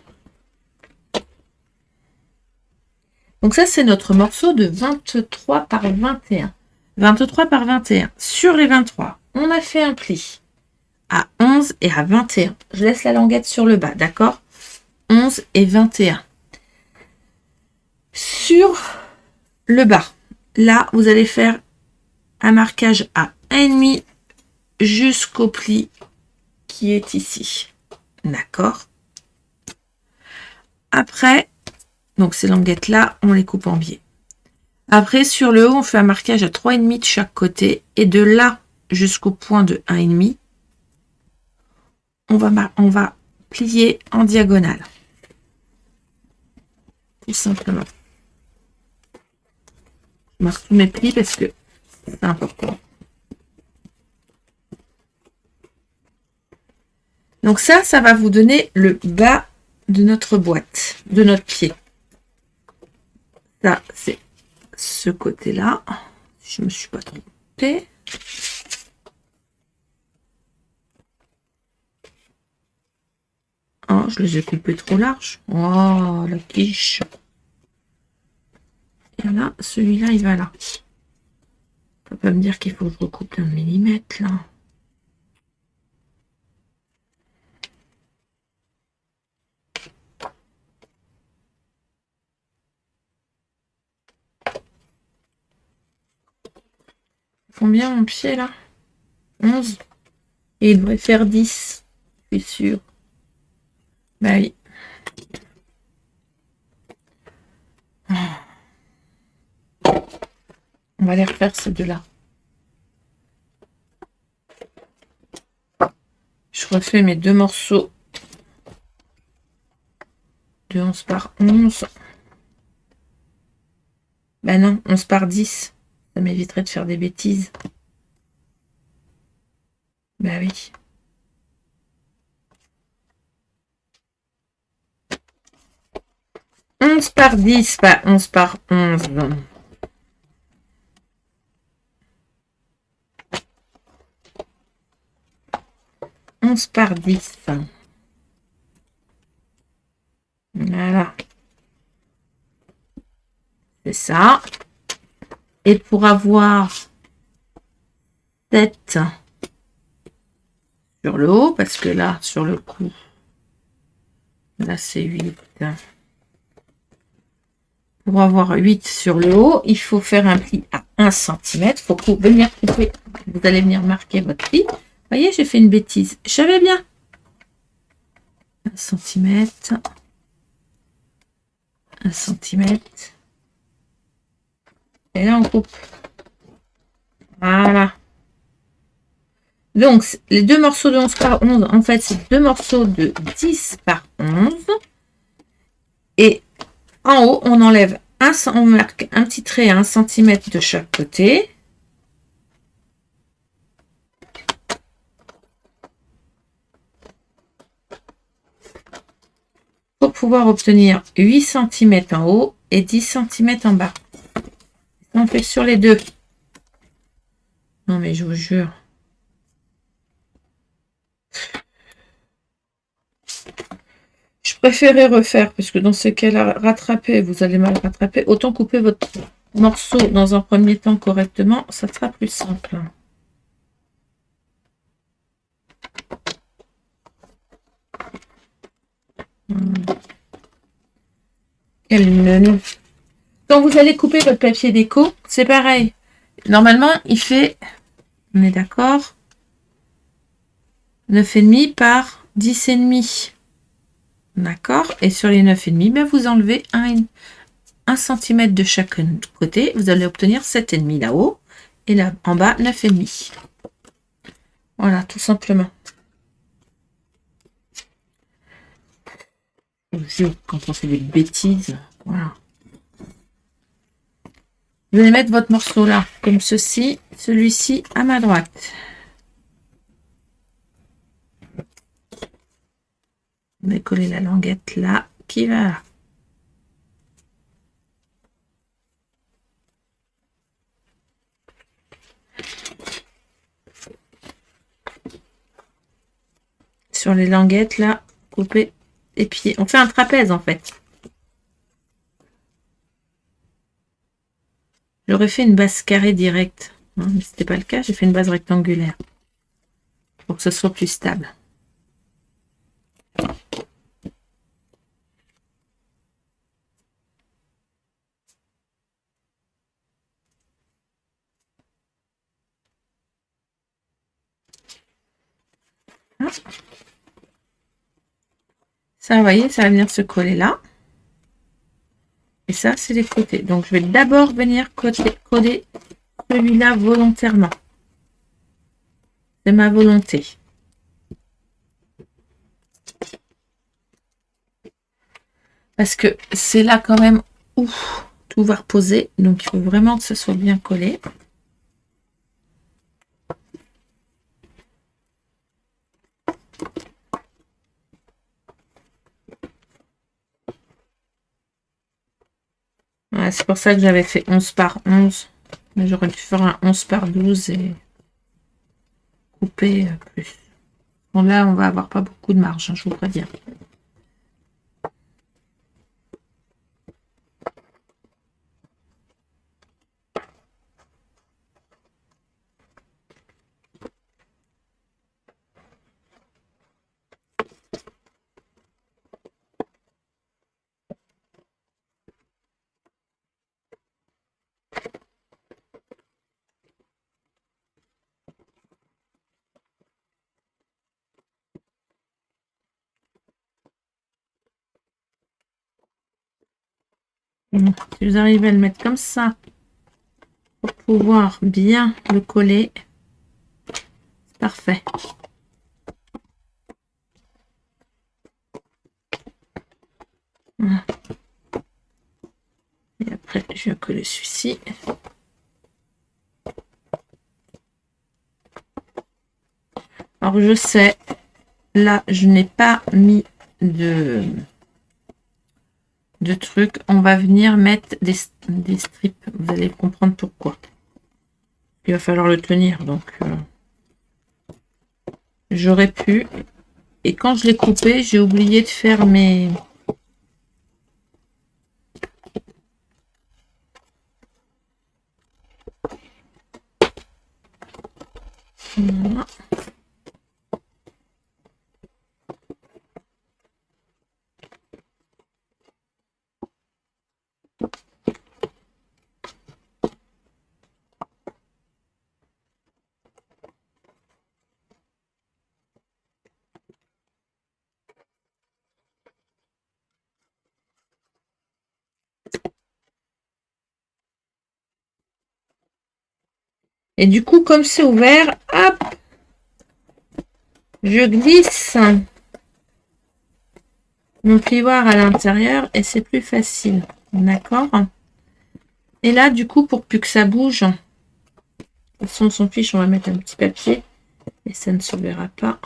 Donc ça, c'est notre morceau de 23 par 21. 23 par 21. Sur les 23, on a fait un pli à 11 et à 21. Je laisse la languette sur le bas, d'accord? 11 et 21. Sur le bas, là, vous allez faire un marquage à 1,5 jusqu'au pli qui est ici. D'accord? Après, donc ces languettes-là, on les coupe en biais. Après, sur le haut, on fait un marquage à 3,5 de chaque côté. Et de là jusqu'au point de 1,5, on va plier en diagonale. Tout simplement. Je marque tous mes plis parce que c'est important. Donc ça va vous donner le bas de notre boîte, de notre pied. Ça, c'est ce côté-là. Je ne me suis pas trompée. Oh, je les ai coupés trop larges. Oh, la quiche. Et là, celui-là, il va là. On peut pas me dire qu'il faut que je recoupe d'un millimètre, là. Combien mon pied, là? 11. Et il devrait faire 10. Je suis sûre. Bah oui. On va les refaire ces deux-là. Je refais mes deux morceaux de 11 par 11. Bah non, 11 par 10. Ça m'éviterait de faire des bêtises. Bah oui. « 11 par 10, pas 11 par 11. » 11 par 10. C'est ça. Et pour avoir 7 sur le haut, parce que là, sur le coup, là c'est 8. Pour avoir 8 sur le haut, il faut faire un pli à 1 cm. Il faut venir couper. Vous allez venir marquer votre pli. Vous voyez, j'ai fait une bêtise. Je savais bien. 1 cm. 1 cm. Et là, on coupe. Voilà. Donc, les deux morceaux de 11 par 11, en fait, c'est deux morceaux de 10 par 11. Et en haut, on enlève on marque un petit trait à 1 cm de chaque côté. Pour pouvoir obtenir 8 cm en haut et 10 cm en bas. On fait sur les deux. Non mais je vous jure. Je préférais refaire, parce que dans ce cas-là, rattraper, vous allez mal rattraper. Autant couper votre morceau dans un premier temps correctement, ça sera plus simple. Quand vous allez couper votre papier déco, c'est pareil. Normalement, il fait, on est d'accord, 9,5 par 10,5. D'accord. Et sur les 9,5, ben vous enlevez 1 cm de chaque côté. Vous allez obtenir 7,5 là-haut. Et là, en bas, 9,5. Voilà, tout simplement. Quand on fait des bêtises, voilà. Vous allez mettre votre morceau là, comme ceci, celui-ci à ma droite. Vous allez coller la languette là, qui va là. Sur les languettes là, couper les pieds. On fait un trapèze en fait. J'aurais fait une base carrée directe, hein, mais c'était pas le cas. J'ai fait une base rectangulaire pour que ce soit plus stable. Ça, vous voyez, ça va venir se coller là. Et ça, c'est les côtés. Donc, je vais d'abord venir coller celui-là volontairement. C'est ma volonté. Parce que c'est là quand même où tout va reposer. Donc, il faut vraiment que ce soit bien collé. Voilà, c'est pour ça que j'avais fait 11 par 11. Mais j'aurais dû faire un 11 par 12 et couper plus. Bon, là, on va avoir pas beaucoup de marge, hein, je vous préviens. Si vous arrivez à le mettre comme ça, pour pouvoir bien le coller, c'est parfait. Voilà. Et après, je vais coller celui-ci. Alors, je sais, là, je n'ai pas mis de trucs. On va venir mettre des strips. Vous allez comprendre pourquoi. Il va falloir le tenir, donc j'aurais pu. Et quand je l'ai coupé, j'ai oublié de faire mes Voilà. Et du coup, comme c'est ouvert, hop, je glisse mon plioir à l'intérieur et c'est plus facile. D'accord? Et là, du coup, pour plus que ça bouge, de toute façon, on s'en fiche, on va mettre un petit papier et ça ne se verra pas.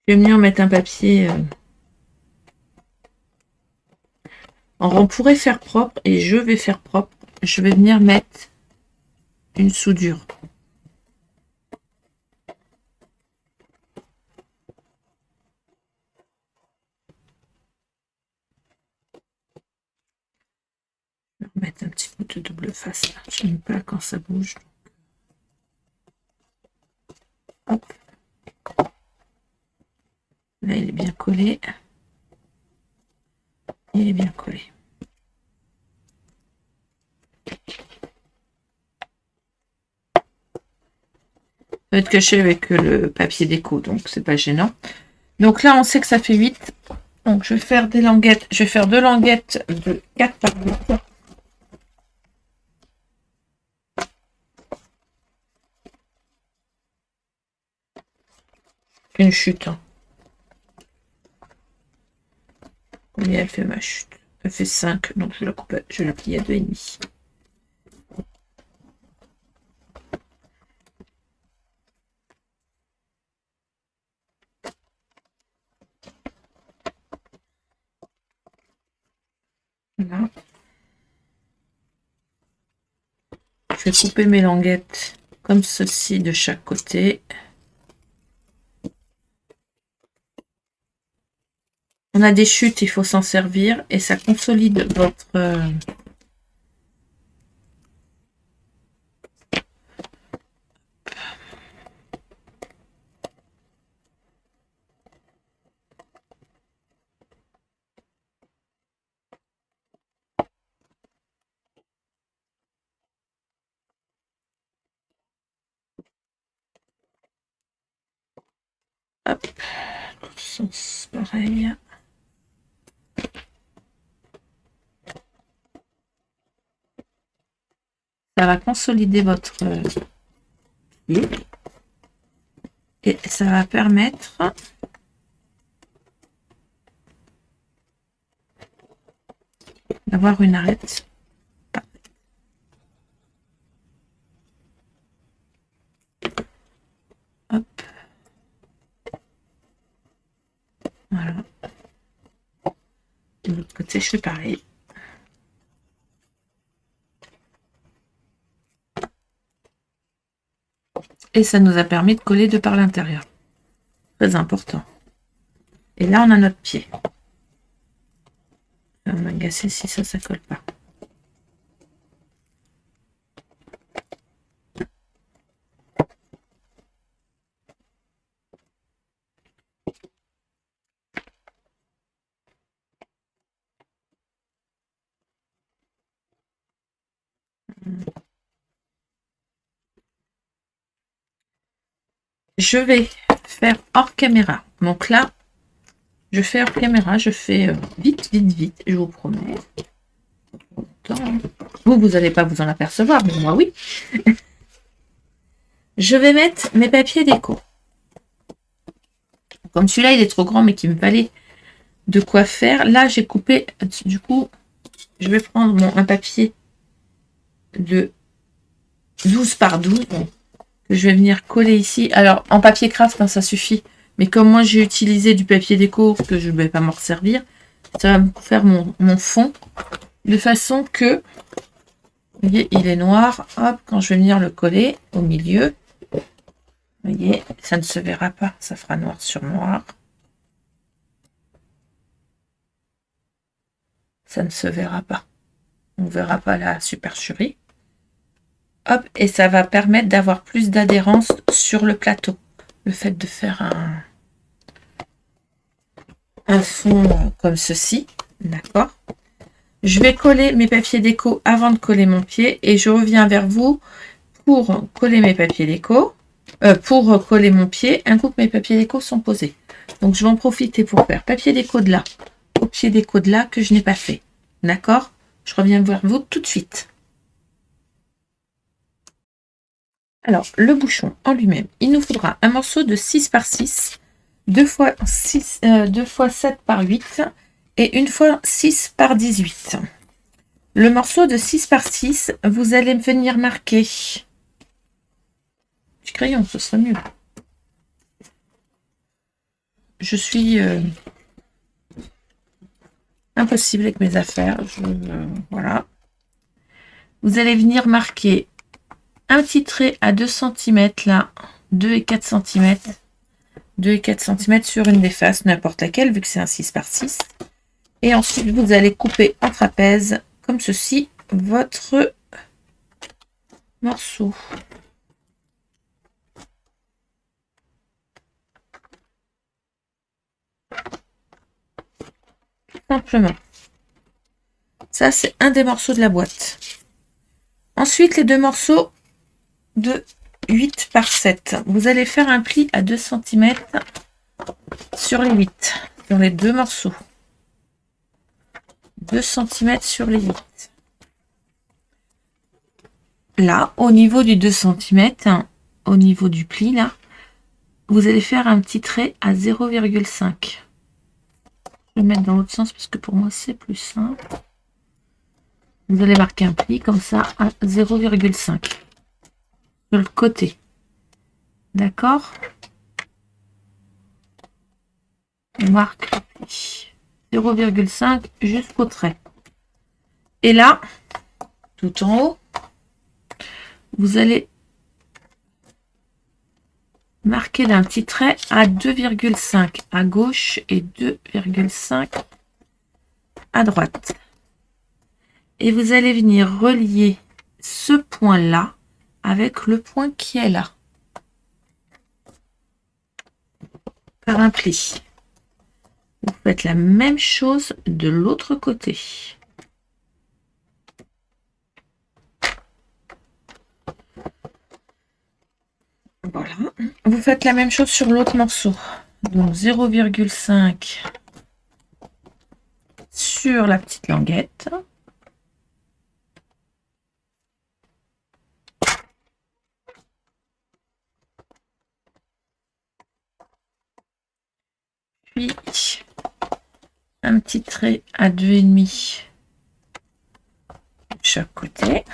Je vais venir mettre un papier. Alors, on pourrait faire propre et je vais faire propre. Je vais venir mettre une soudure. Je vais remettre un petit peu de double face. Je n'aime pas quand ça bouge. Hop. Là, il est bien collé. Il est bien collé. Ça va être caché avec le papier déco, donc c'est pas gênant. Donc là, on sait que ça fait 8. Donc je vais faire des languettes. Je vais faire 2 languettes de 4 par 8. Une chute. Hein. Combien elle fait ma chute? Elle fait 5, donc je la coupe, je la plie à 2,5. Voilà. Je vais couper mes languettes comme ceci de chaque côté. On a des chutes, il faut s'en servir et ça consolide votre... Hop, sens pareil. Ça va consolider votre pied et ça va permettre d'avoir une arête. Hop. Voilà. De l'autre côté, je fais pareil. Et ça nous a permis de coller de par l'intérieur. Très important. Et là, on a notre pied. Ça va m'agacer si ça ne colle pas. Je vais faire hors caméra. Donc là, je fais hors caméra. Je fais vite, vite, vite. Je vous promets. Vous n'allez pas vous en apercevoir, mais moi, oui. Je vais mettre mes papiers déco. Comme celui-là, il est trop grand, mais qu'il me fallait de quoi faire. Là, j'ai coupé. Du coup, je vais prendre un papier de 12 par 12 que je vais venir coller ici. Alors, en papier craft, hein, ça suffit. Mais comme moi, j'ai utilisé du papier déco que je ne vais pas m'en servir, ça va me faire mon fond. de façon que, vous voyez, il est noir. Hop, quand je vais venir le coller au milieu, vous voyez, ça ne se verra pas, ça fera noir sur noir. Ça ne se verra pas. On ne verra pas la supercherie. Hop, et ça va permettre d'avoir plus d'adhérence sur le plateau. Le fait de faire un fond comme ceci, d'accord. Je vais coller mes papiers déco avant de coller mon pied et je reviens vers vous pour coller mes papiers déco. Pour coller mon pied, un coup que mes papiers déco sont posés. Donc je vais en profiter pour faire papier déco de là au pied déco de là que je n'ai pas fait. D'accord? Je reviens vers vous tout de suite. Alors, le bouchon en lui-même, il nous faudra un morceau de 6 par 6, 2 fois 7 par 8 et une fois 6 par 18. Le morceau de 6 par 6, vous allez venir marquer. Du crayon, ce serait mieux. Je suis impossible avec mes affaires. Voilà. Vous allez venir marquer un petit trait à 2 cm là, 2 et 4 cm. 2 et 4 cm sur une des faces, n'importe laquelle, vu que c'est un 6 par 6. Et ensuite, vous allez couper en trapèze, comme ceci, votre morceau. Tout simplement. Ça, c'est un des morceaux de la boîte. Ensuite, les deux morceaux de 8 par 7. Vous allez faire un pli à 2 cm sur les 8, sur les deux morceaux. 2 cm sur les 8. Là, au niveau du 2 cm, au niveau du pli, là, vous allez faire un petit trait à 0,5. Je vais le mettre dans l'autre sens parce que pour moi, c'est plus simple. Vous allez marquer un pli comme ça à 0,5 sur le côté. D'accord? On marque 0,5 jusqu'au trait. Et là, tout en haut, vous allez marquer d'un petit trait à 2,5 à gauche et 2,5 à droite. Et vous allez venir relier ce point-là avec le point qui est là. Par un pli. Vous faites la même chose de l'autre côté. Voilà. Vous faites la même chose sur l'autre morceau. Donc 0,5 sur la petite languette. Puis un petit trait à 2,5 de chaque côté.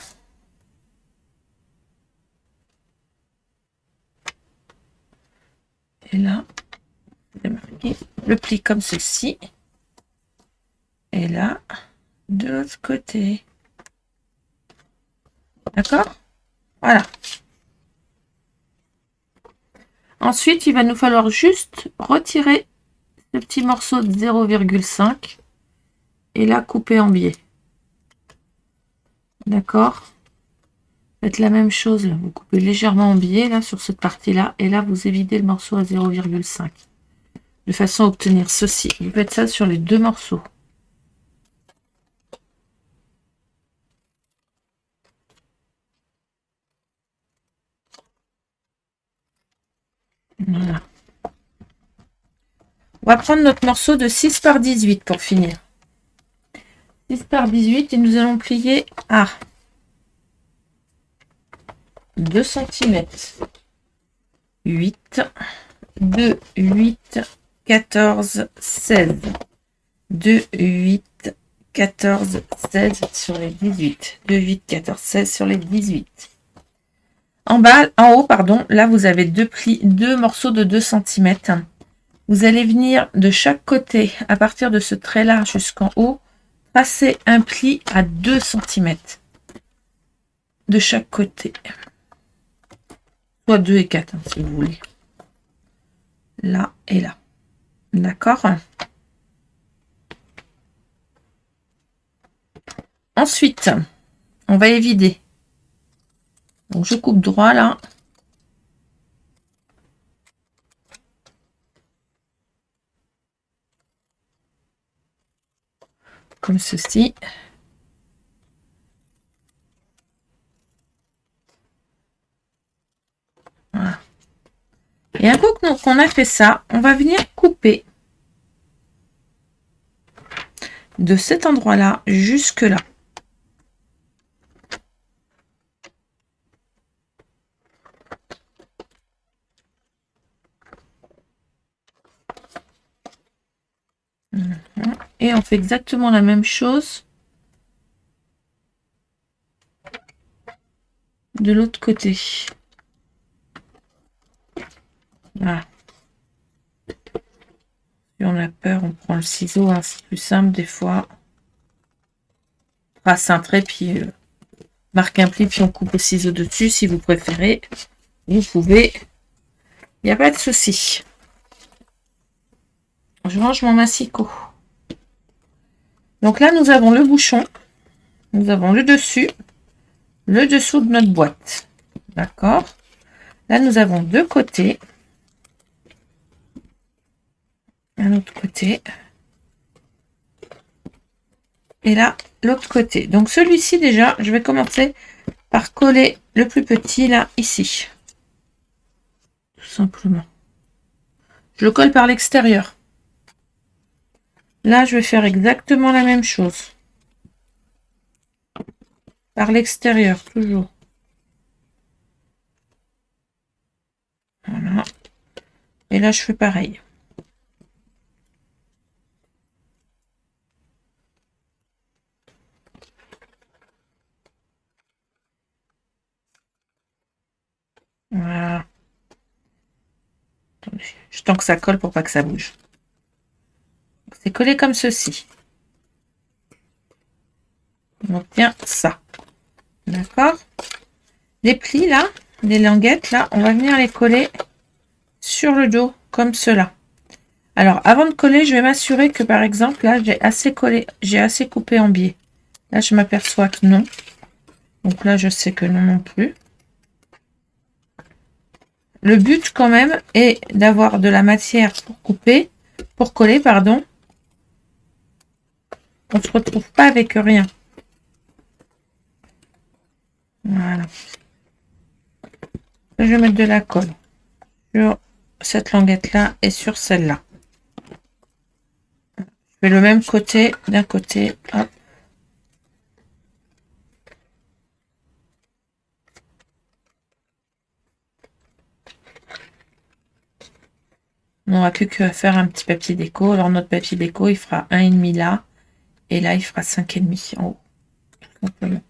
Et là, vous allez marquer le pli comme ceci. Et là, de l'autre côté. D'accord? Voilà. Ensuite, il va nous falloir juste retirer ce petit morceau de 0,5 et là couper en biais. D'accord? Faites la même chose, là. Vous coupez légèrement en biais là sur cette partie-là et là vous évidez le morceau à 0,5 de façon à obtenir ceci. Vous faites ça sur les deux morceaux. Voilà. On va prendre notre morceau de 6 par 18 pour finir. 6 par 18 et nous allons plier à 2 cm. 8, 2, 8, 14, 16. 2, 8, 14, 16 sur les 18. 2, 8, 14, 16 sur les 18. En bas, en haut, pardon, là vous avez deux morceaux de 2 cm. Vous allez venir de chaque côté, à partir de ce trait-là jusqu'en haut, passer un pli à 2 cm de chaque côté. Soit 2 et 4, hein, si vous voulez. Là et là. D'accord. Ensuite, on va évider. Donc, je coupe droit là. Comme ceci. Voilà. Et un coup qu'on a fait ça, on va venir couper de cet endroit-là jusque là. Et on fait exactement la même chose de l'autre côté. Voilà. Si on a peur, on prend le ciseau, hein, c'est plus simple des fois. On trace un trait, puis marque un pli, puis on coupe au ciseau dessus si vous préférez. Vous pouvez. Il n'y a pas de souci. Je range mon massicot. Donc là, nous avons le bouchon. Nous avons le dessus. Le dessous de notre boîte. D'accord. Là, nous avons deux côtés. Un autre côté. Et là, l'autre côté. Donc celui-ci, déjà, je vais commencer par coller le plus petit, là, ici. Tout simplement. Je le colle par l'extérieur. Là, je vais faire exactement la même chose. Par l'extérieur, toujours. Voilà. Et là, je fais pareil. Voilà. Je tends que ça colle pour pas que ça bouge. C'est collé comme ceci. On obtient ça. D'accord. Les plis là, les languettes là, on va venir les coller sur le dos comme cela. Alors avant de coller, je vais m'assurer que par exemple là j'ai assez collé, j'ai assez coupé en biais. Là je m'aperçois que non. Donc là je sais que non non plus. Le but quand même est d'avoir de la matière pour couper, pour coller pardon. On ne se retrouve pas avec rien. Voilà. Je vais mettre de la colle sur cette languette là et sur celle-là. Je fais le même côté d'un côté. Hop. On n'aura plus qu'à faire un petit papier déco. Alors notre papier déco, il fera 1,5 là. Et là, il fera 5,5 en haut. Tout simplement.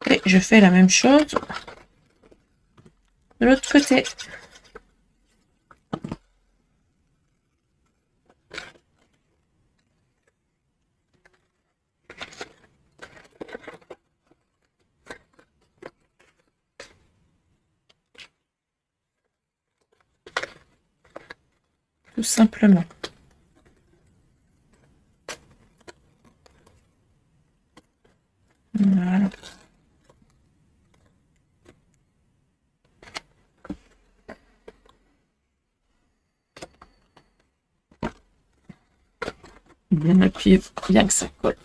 Et je fais la même chose de l'autre côté. Tout simplement. Voilà. Bien appuyer pour bien que ça colle.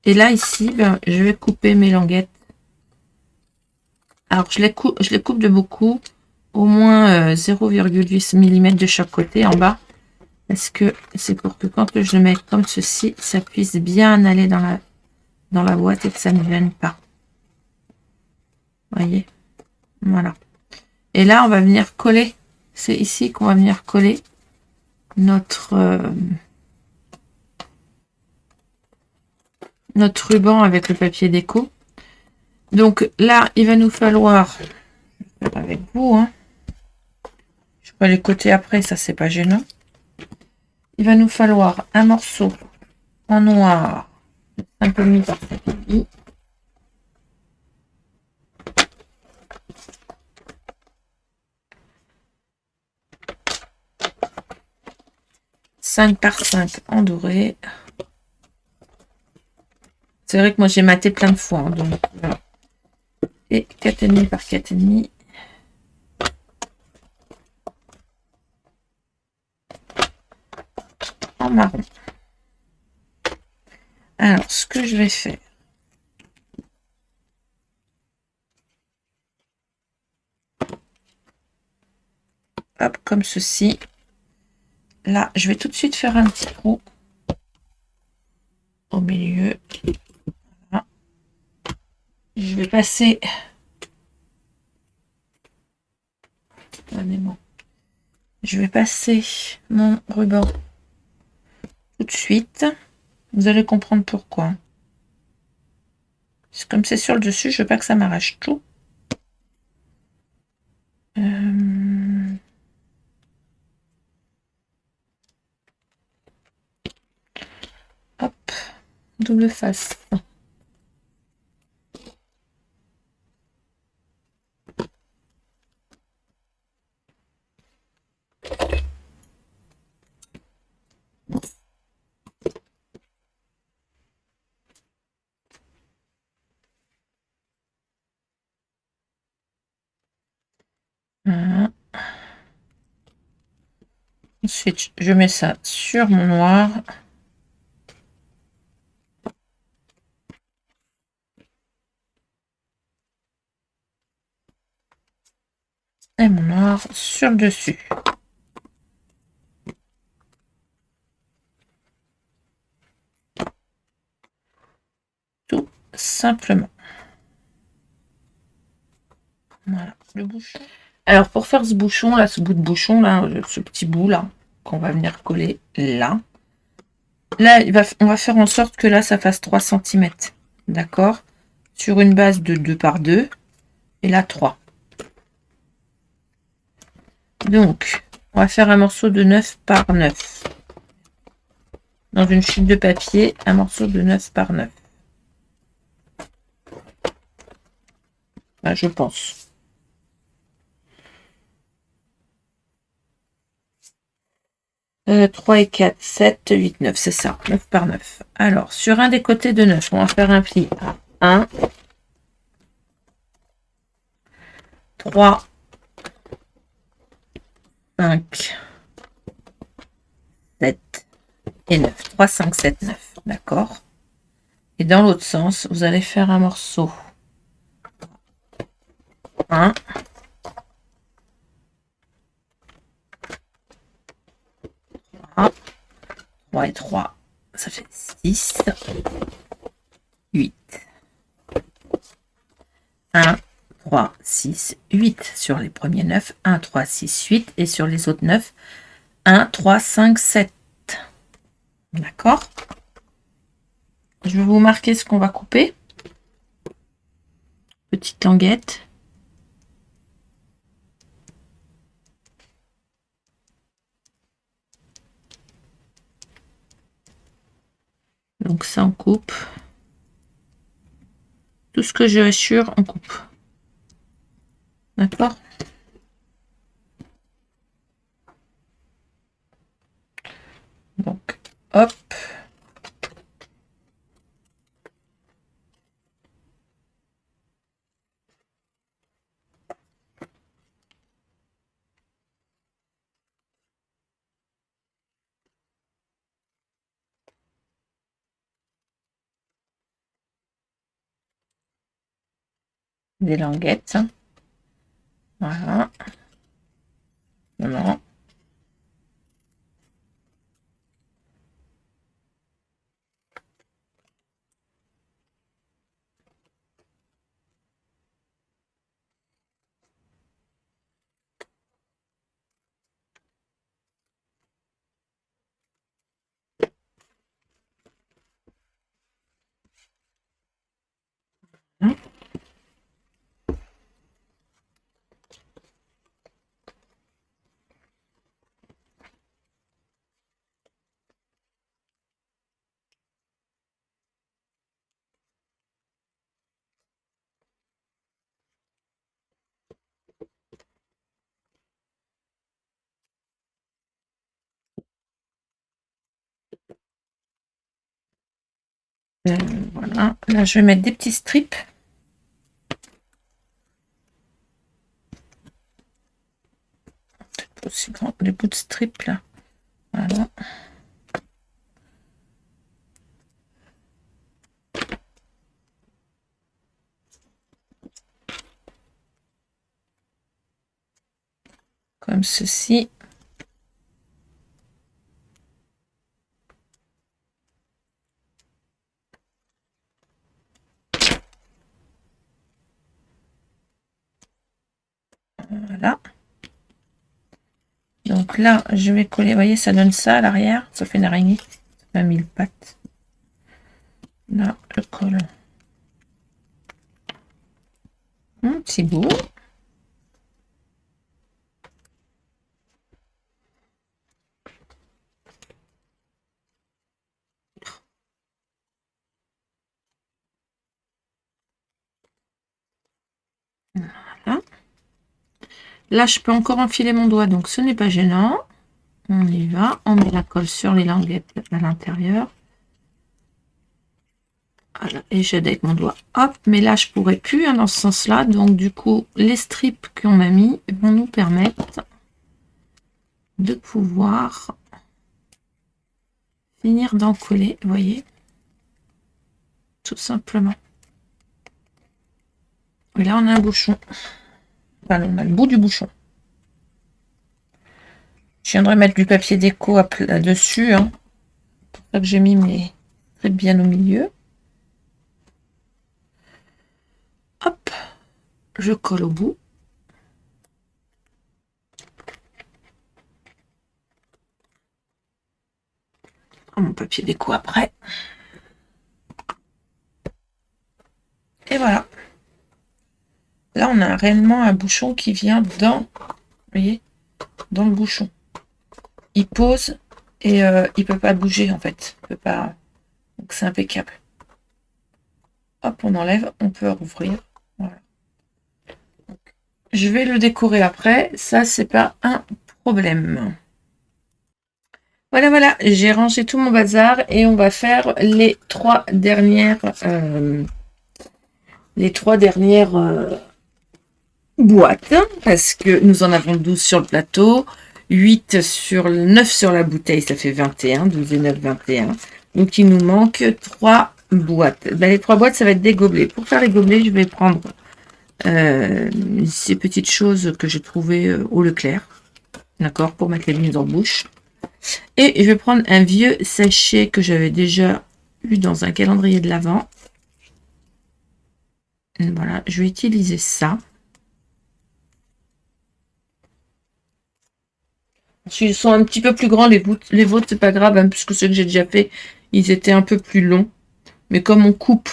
Et là, ici, ben, je vais couper mes languettes. Alors, je les coupe de beaucoup. Au moins 0,8 mm de chaque côté en bas. Parce que c'est pour que quand je le mets comme ceci, ça puisse bien aller dans la boîte et que ça ne gêne pas. Voyez, voilà. Et là, on va venir coller. C'est ici qu'on va venir coller notre notre ruban avec le papier déco. Donc là, il va nous falloir, avec vous, hein, je peux les côtés après, ça c'est pas gênant. Il va nous falloir un morceau en noir, un peu mis par cette 5 par 5 en doré. C'est vrai que moi j'ai maté plein de fois, hein, donc voilà. Et 4,5 par 4,5. En marron. Alors, ce que je vais faire, hop, comme ceci. Là, je vais tout de suite faire un petit trou au milieu. Voilà. Je vais passer. Je vais passer mon ruban tout de suite. Vous allez comprendre pourquoi. Comme c'est sur le dessus, je veux pas que ça m'arrache tout. Hop, double face. Voilà. Ensuite, je mets ça sur mon noir. Et mon noir sur le dessus. Tout simplement. Voilà, le bouchon. Alors, pour faire ce bouchon, là, ce bout de bouchon, là, ce petit bout, là, qu'on va venir coller là. Là, on va faire en sorte que là, ça fasse 3 cm. D'accord? Sur une base de 2 par 2. Et là, 3. Donc, on va faire un morceau de 9 par 9. Dans une chute de papier, un morceau de 9 par 9. Là, je pense. Euh, 3 et 4, 7, 8, 9, c'est ça, 9 par 9. Alors, sur un des côtés de 9, on va faire un pli à 1, 3, 5, 7 et 9. 3, 5, 7, 9. D'accord? Et dans l'autre sens, vous allez faire un morceau. 1, 3 et 3, ça fait 6, 8. 1, 3, 6, 8 sur les premiers 9. 1, 3, 6, 8. Et sur les autres 9, 1, 3, 5, 7. D'accord? Je vais vous marquer ce qu'on va couper. Petite languette. Donc ça, on coupe. Tout ce que je assure, on coupe. D'accord? Donc, hop. Des languettes. Voilà. Non. Voilà. Là, je vais mettre des petits strips. Peut-être aussi grand, les bouts de strips là. Voilà. Comme ceci. Voilà. Donc là, je vais coller. Vous voyez, ça donne ça à l'arrière. Ça fait une araignée. Ça fait 1000 pattes. Là, je colle. C'est beau. Voilà. Là, je peux encore enfiler mon doigt, donc ce n'est pas gênant. On y va. On met la colle sur les languettes à l'intérieur. Voilà. Et j'aide avec mon doigt. Hop. Mais là, je pourrais plus dans ce sens-là. Donc, du coup, les strips qu'on a mis vont nous permettre de pouvoir finir d'en coller. Vous voyez, tout simplement. Et là, on a un bouchon. Enfin, on a le bout du bouchon. Je viendrai mettre du papier déco dessus. Hein. C'est pour ça que j'ai mis mes strips bien au milieu. Hop, je colle au bout. Mon papier déco après. Et voilà. Là, on a réellement un bouchon qui vient dans, vous voyez, dans le bouchon. Il pose et il peut pas bouger en fait. Il peut pas. Donc c'est impeccable. Hop, on enlève, on peut rouvrir. Voilà. Donc, je vais le décorer après. Ça, c'est pas un problème. Voilà, voilà, j'ai rangé tout mon bazar et on va faire les trois dernières boîtes, parce que nous en avons 12 sur le plateau, 9 sur la bouteille, ça fait 21, 12 et 9, 21. Donc il nous manque 3 boîtes. Ben, les 3 boîtes, ça va être des gobelets. Pour faire les gobelets, je vais prendre ces petites choses que j'ai trouvées au Leclerc, d'accord, pour mettre les mises en bouche. Et je vais prendre un vieux sachet que j'avais déjà eu dans un calendrier de l'Avent. Voilà, je vais utiliser ça. Ils sont un petit peu plus grands, les vôtres, c'est pas grave, hein, puisque ceux que j'ai déjà fait, ils étaient un peu plus longs. Mais comme on coupe,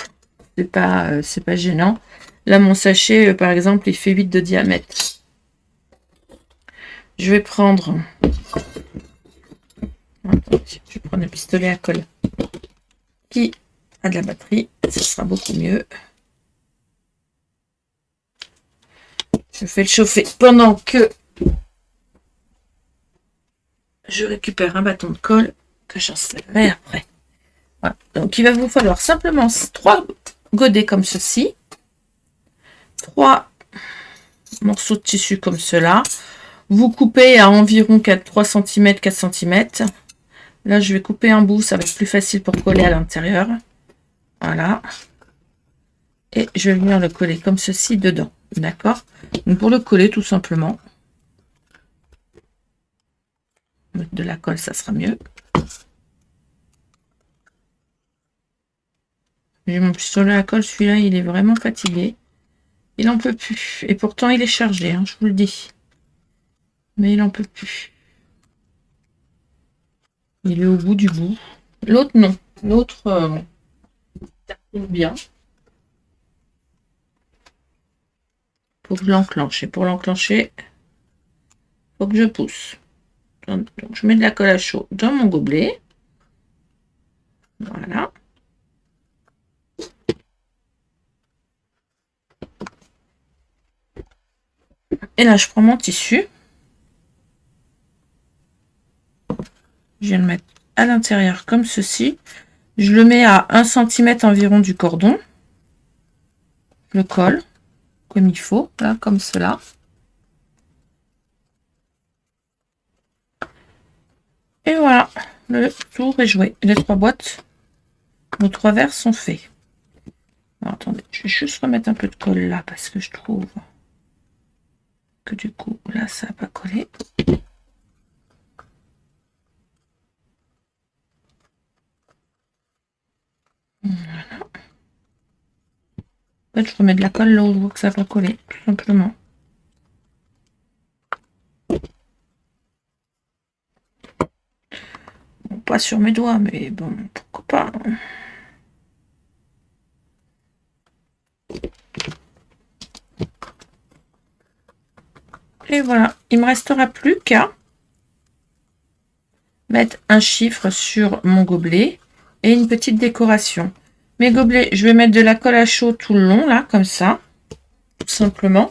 c'est pas gênant. Là, mon sachet, par exemple, il fait 8 de diamètre. Je vais prendre... Je vais prendre un pistolet à colle qui a de la batterie. Ça sera beaucoup mieux. Je fais le chauffer pendant que je récupère un bâton de colle que j'installerai après. Voilà. Donc, il va vous falloir simplement 3 godets comme ceci. 3 morceaux de tissu comme cela. Vous coupez à environ 3 cm, 4 cm. Là, je vais couper un bout, ça va être plus facile pour coller à l'intérieur. Voilà. Et je vais venir le coller comme ceci dedans. D'accord? Donc, pour le coller, tout simplement, mettre de la colle, ça sera mieux. J'ai mon pistolet à colle, celui-là, il est vraiment fatigué. Il n'en peut plus. Et pourtant, il est chargé, hein, je vous le dis. Mais il n'en peut plus. Il est au bout du bout. L'autre, non. L'autre, termine bien. Faut que je l'enclenche. Et pour l'enclencher, faut que je pousse. Donc, je mets de la colle à chaud dans mon gobelet. Voilà. Et là, je prends mon tissu. Je viens le mettre à l'intérieur comme ceci. Je le mets à 1 cm environ du cordon. Je le colle comme il faut, là, comme cela. Et voilà, le tour est joué. Les 3 boîtes, nos 3 verres sont faits. Alors, attendez, je vais juste remettre un peu de colle là parce que je trouve que du coup, là, ça n'a pas collé. Voilà. En fait, je remets de la colle là où je vois que ça n'a pas collé, tout simplement. Bon, pas sur mes doigts, mais bon, pourquoi pas. Et voilà, il me restera plus qu'à mettre un chiffre sur mon gobelet et une petite décoration. Mes gobelets, je vais mettre de la colle à chaud tout le long, là, comme ça, tout simplement.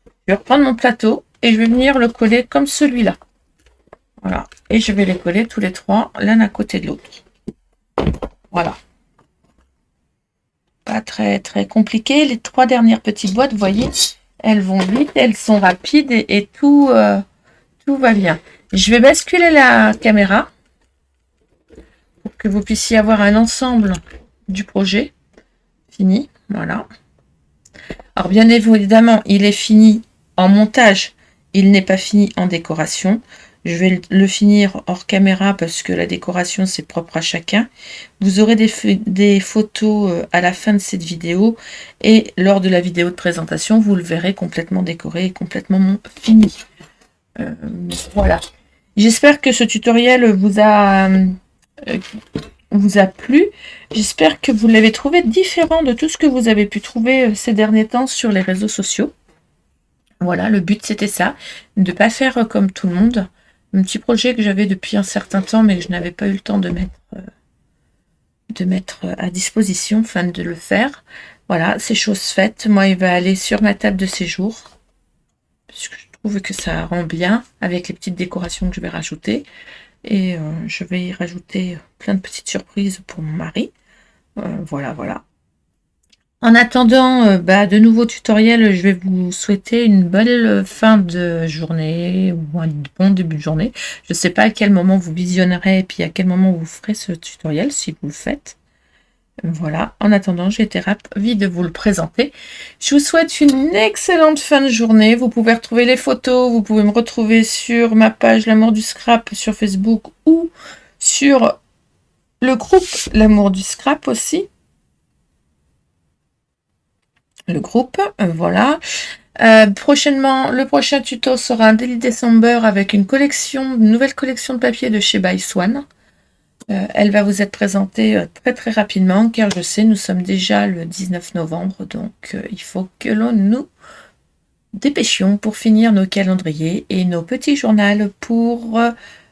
Je vais reprendre mon plateau et je vais venir le coller comme celui-là. Voilà, et je vais les coller tous les 3, l'un à côté de l'autre. Voilà. Pas très très compliqué. Les 3 dernières petites boîtes, vous voyez, elles vont vite, elles sont rapides et tout, tout va bien. Je vais basculer la caméra pour que vous puissiez avoir un ensemble du projet fini. Voilà. Alors bien évidemment, il est fini en montage, il n'est pas fini en décoration. Je vais le finir hors caméra parce que la décoration c'est propre à chacun. Vous aurez des photos à la fin de cette vidéo et lors de la vidéo de présentation, vous le verrez complètement décoré et complètement fini. Voilà. J'espère que ce tutoriel vous a plu. J'espère que vous l'avez trouvé différent de tout ce que vous avez pu trouver ces derniers temps sur les réseaux sociaux. Voilà, le but c'était ça, de ne pas faire comme tout le monde. Un petit projet que j'avais depuis un certain temps, mais que je n'avais pas eu le temps de mettre à disposition, enfin de le faire. Voilà, c'est chose faite. Moi, il va aller sur ma table de séjour, puisque je trouve que ça rend bien avec les petites décorations que je vais rajouter. Et je vais y rajouter plein de petites surprises pour mon mari. Voilà, voilà. En attendant de nouveaux tutoriels, je vais vous souhaiter une belle fin de journée ou un bon début de journée. Je ne sais pas à quel moment vous visionnerez et puis à quel moment vous ferez ce tutoriel, si vous le faites. Voilà, en attendant, j'ai été ravie de vous le présenter. Je vous souhaite une excellente fin de journée. Vous pouvez retrouver les photos, vous pouvez me retrouver sur ma page L'Amour du Scrap sur Facebook ou sur le groupe L'Amour du Scrap aussi. Le groupe, voilà. Prochainement, le prochain tuto sera un Daily December avec une nouvelle collection de papier de chez By Swan. Elle va vous être présentée très très rapidement car je sais, nous sommes déjà le 19 novembre, donc il faut que l'on nous dépêchions pour finir nos calendriers et nos petits journaux pour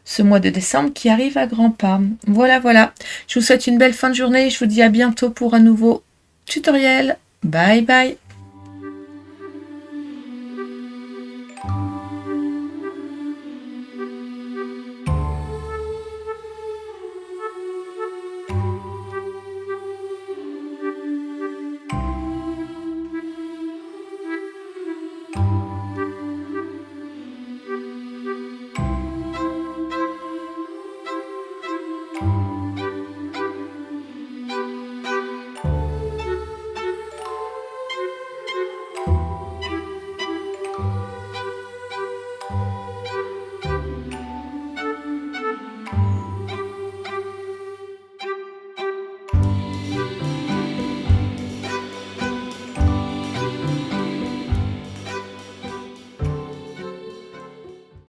ce mois de décembre qui arrive à grands pas. Voilà, voilà. Je vous souhaite une belle fin de journée. Je vous dis à bientôt pour un nouveau tutoriel. Bye bye.